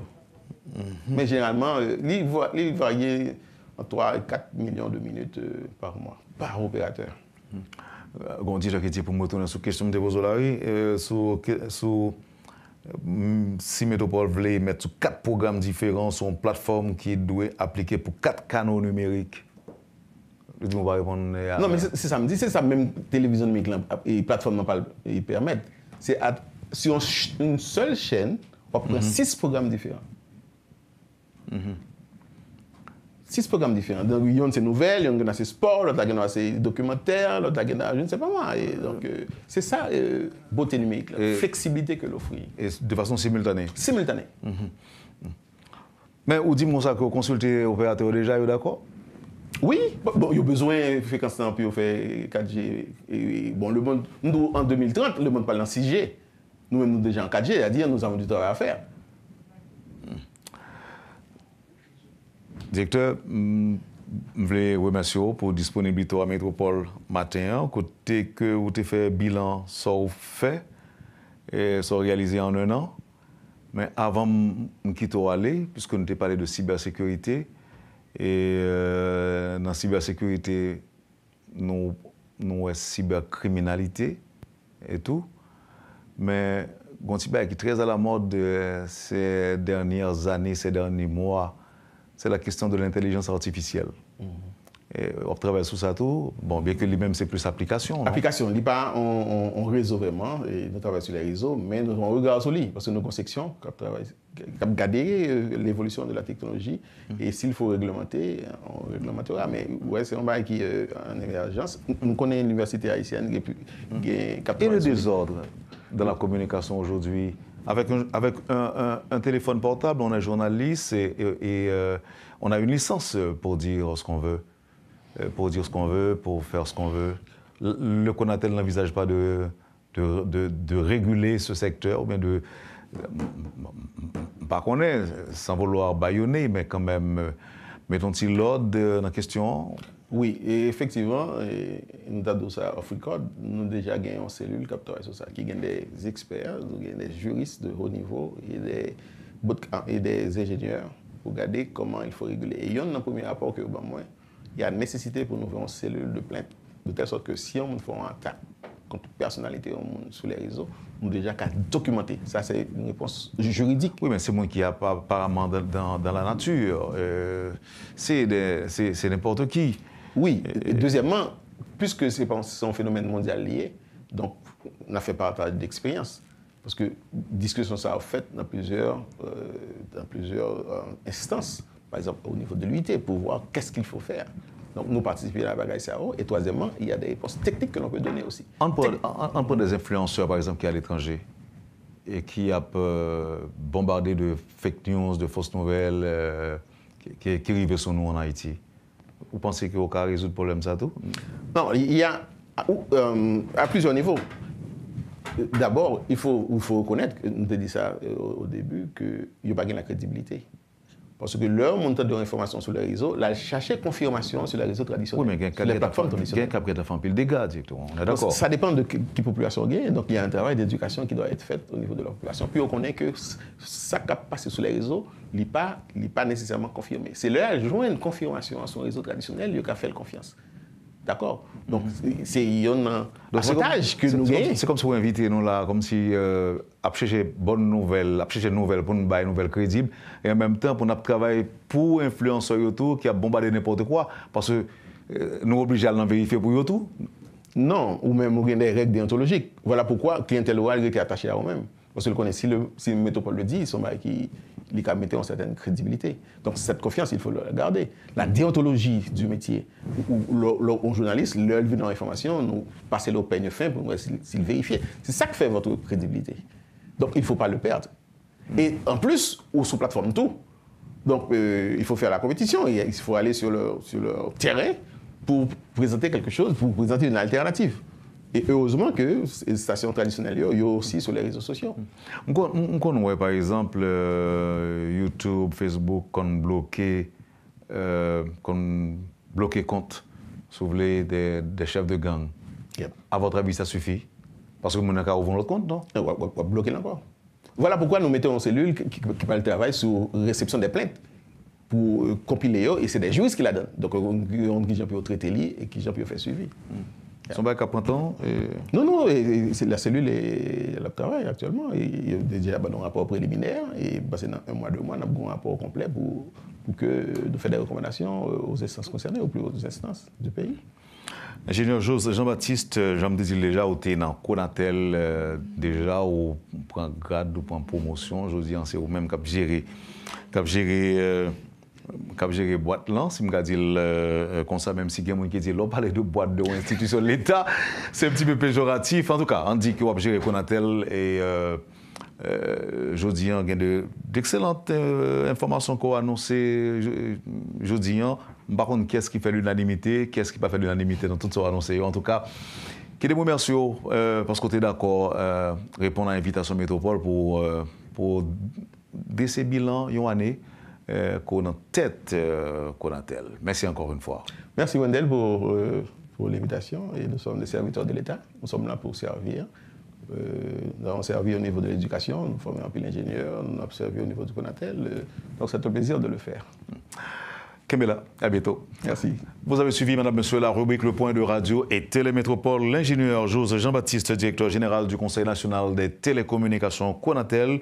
Mais généralement, il varie en 3 et 4 millions de minutes par mois, par opérateur. On dit que pour me retourner sur la question de vos si Métropole voulait mettre sur 4 programmes différents sur une plateforme qui doit appliquer pour 4 canaux numériques. On va répondre à... Non, mais c'est ça, c'est ça même télévision numérique et plateforme ils permettent. C'est sur une seule chaîne, on prend 6 programmes différents. 6 programmes différents. Donc, il y a ces nouvelles, il y a ces sports, l'autre a ces documentaires, l'autre a je ne sais pas moi. Et donc, c'est ça, beauté numérique, la flexibilité que l'offre. Et de façon simultanée? Simultanée. Mais vous dites ça que vous consultez l'opérateur déjà, d'accord? Oui, bon, il y a besoin de fréquence puis on fait 4G. Et, bon, le monde, nous, en 2030, le monde parle en 6G. Nous-mêmes, nous déjà en 4G, c'est-à-dire nous avons du travail à faire. Directeur, je voulais vous remercier pour la disponibilité à Métropole matin, côté que vous avez fait bilan, ça vous fait, et ça réalisé en 1 an. Mais avant de quitter aller, puisque nous avons parlé de cybersécurité, et dans la cybersécurité, nous avons cybercriminalité et tout. Mais un cyber qui est très à la mode ces dernières années, ces derniers mois, c'est la question de l'intelligence artificielle. Et on travaille sur ça tout, bon, bien que lui-même c'est plus application. Application, il n'est pas en réseau vraiment, et nous travaillons sur les réseaux, mais nous regardons sur lui, parce que nous avons une section qui a gardé l'évolution de la technologie, et s'il faut réglementer, on réglementera. Mais ouais, c'est un bail qui est en émergence. Nous connaissons l'université haïtienne qui est Et le désordre dans la communication aujourd'hui? Avec un téléphone portable, on est journaliste et on a une licence pour dire ce qu'on veut. Pour faire ce qu'on veut. Le Conatel n'envisage pas de réguler ce secteur, ou bien de... Pas qu'on est, sans vouloir bâillonner, mais quand même, mettons-ils l'ordre dans la question? Oui, et effectivement, nous avons ça off record, nous avons déjà gagné une cellule qui travaille sur ça, qui a des experts, des juristes de haut niveau et des ingénieurs pour regarder comment il faut réguler. Et il y a un premier rapport que il y a nécessité pour nous faire une cellule de plainte, de telle sorte que si on fait une attaque contre personnalité sur les réseaux, nous déjà qu'à documenter. Ça, c'est une réponse juridique. Oui, mais c'est moi qui a apparemment dans la nature. C'est n'importe qui. Oui. Et deuxièmement, puisque c'est un phénomène mondial lié, donc on a fait partage d'expérience. Parce que discussion ça a fait dans plusieurs instances, par exemple au niveau de l'UIT, pour voir qu'est-ce qu'il faut faire. Donc nous participons à la bagaille CAO. Et troisièmement, il y a des réponses techniques que l'on peut donner aussi. On prend des influenceurs, par exemple, qui sont à l'étranger et qui a bombardé de fake news, de fausses nouvelles qui arrivent sur nous en Haïti. Vous pensez qu'il y a résoudre le problème ça tout? Non, il y a à plusieurs niveaux. D'abord, il faut reconnaître, nous avons dit ça au début, qu'il n'y a pas de la crédibilité. Parce que leur montant de information sur les réseaux, là, chercher confirmation sur les réseaux traditionnels. Oui, mais il y a les plateformes traditionnelles. Il y a un pile de dégâts, on est d'accord. Ça dépend de quelle population gagne. Donc, il y a un travail d'éducation qui doit être fait au niveau de la population. Puis, on connaît que ça qui passe sur les réseaux n'est pas nécessairement confirmé. C'est leur joindre une confirmation à son réseau traditionnel qui a fait confiance. D'accord? Donc, il y a un avantage que nous gagnons. C'est comme si vous invitez nous là, comme si à chercher bonnes nouvelles, à chercher nouvelles pour nous bailler une nouvelle crédible, et en même temps pour nous travailler pour influenceurs YouTube qui a bombardé n'importe quoi, parce que nous obligés à l'en vérifier pour YouTube. Non, ou même nous avons des règles déontologiques. Voilà pourquoi clientèle orale est attaché à eux-mêmes. Parce que si le métropole le dit, ils sont qui mettent une certaine crédibilité. Donc cette confiance, il faut la garder. La déontologie du métier, où journaliste, leur vue dans l'information, nous passer le peigne fin pour voir s'il vérifie. C'est ça qui fait votre crédibilité. Donc il ne faut pas le perdre. Et en plus, ou sous plateforme tout. Donc il faut faire la compétition, il faut aller sur le terrain pour présenter quelque chose, pour présenter une alternative. Et heureusement que les stations traditionnelles, il y a aussi sur les réseaux sociaux. On connaît par exemple YouTube, Facebook, qu'on bloqué compte sur des chefs de gang. Yep. À votre avis, ça suffit? Parce que vous n'avez qu'à ouvrir votre compte, non? On va bloquer encore. Voilà pourquoi nous mettons une cellule qui va le travail sur réception des plaintes pour compiler, et c'est des juristes qui la donnent. Donc on peut traiter et qui peut faire suivi. Son bac à printemps Non, la cellule est à travail actuellement. Il y a déjà un rapport préliminaire et passé dans 1 mois, 2 mois, on a un rapport complet pour de faire des recommandations aux instances concernées, aux plus hautes instances du pays. Ingénieur Jean-Baptiste, j'en me disais déjà, vous êtes dans Conatel, déjà, au point grade, au point promotion, je dis, c'est au même cap gérer boîte là, si je dis comme ça, même si quelqu'un qui dit on parle de boîte de institution de l'État, c'est un petit peu péjoratif. En tout cas, on dit que vous gérez Conatel et je dis, il y a d'excellentes informations qu'on a annoncées. Je dis, par contre, qu'est-ce qui fait l'unanimité, qu'est-ce qui n'a pas fait l'unanimité dans tout ce qu'on a annoncé. En tout cas, je vous remercie parce que vous êtes d'accord répondre à l'invitation Métropole pour ces bilans une année. Qu'on a tête Conatel. Merci encore une fois. Merci Wendell pour l'invitation. Et nous sommes des serviteurs de l'État. Nous sommes là pour servir. Nous avons servi au niveau de l'éducation, nous formons un peu l'ingénieur, nous avons servi au niveau du Conatel. Donc c'est un plaisir de le faire. Kembela, à bientôt. Merci. Vous avez suivi, madame, monsieur, la rubrique Le Point de Radio et Télémétropole. L'ingénieur José Jean-Baptiste, directeur général du Conseil national des télécommunications Conatel,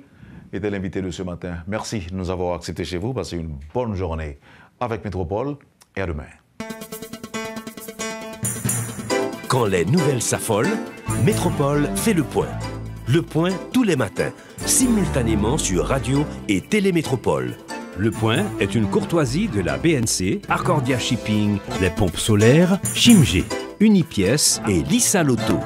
était l'invité de ce matin. Merci de nous avoir acceptés chez vous. Passez une bonne journée avec Métropole et à demain. Quand les nouvelles s'affolent, Métropole fait le point. Le point tous les matins, simultanément sur Radio et Télémétropole. Le point est une courtoisie de la BNC, Accordia Shipping, les pompes solaires, Chimgé, Unipièce et Lissa Loto.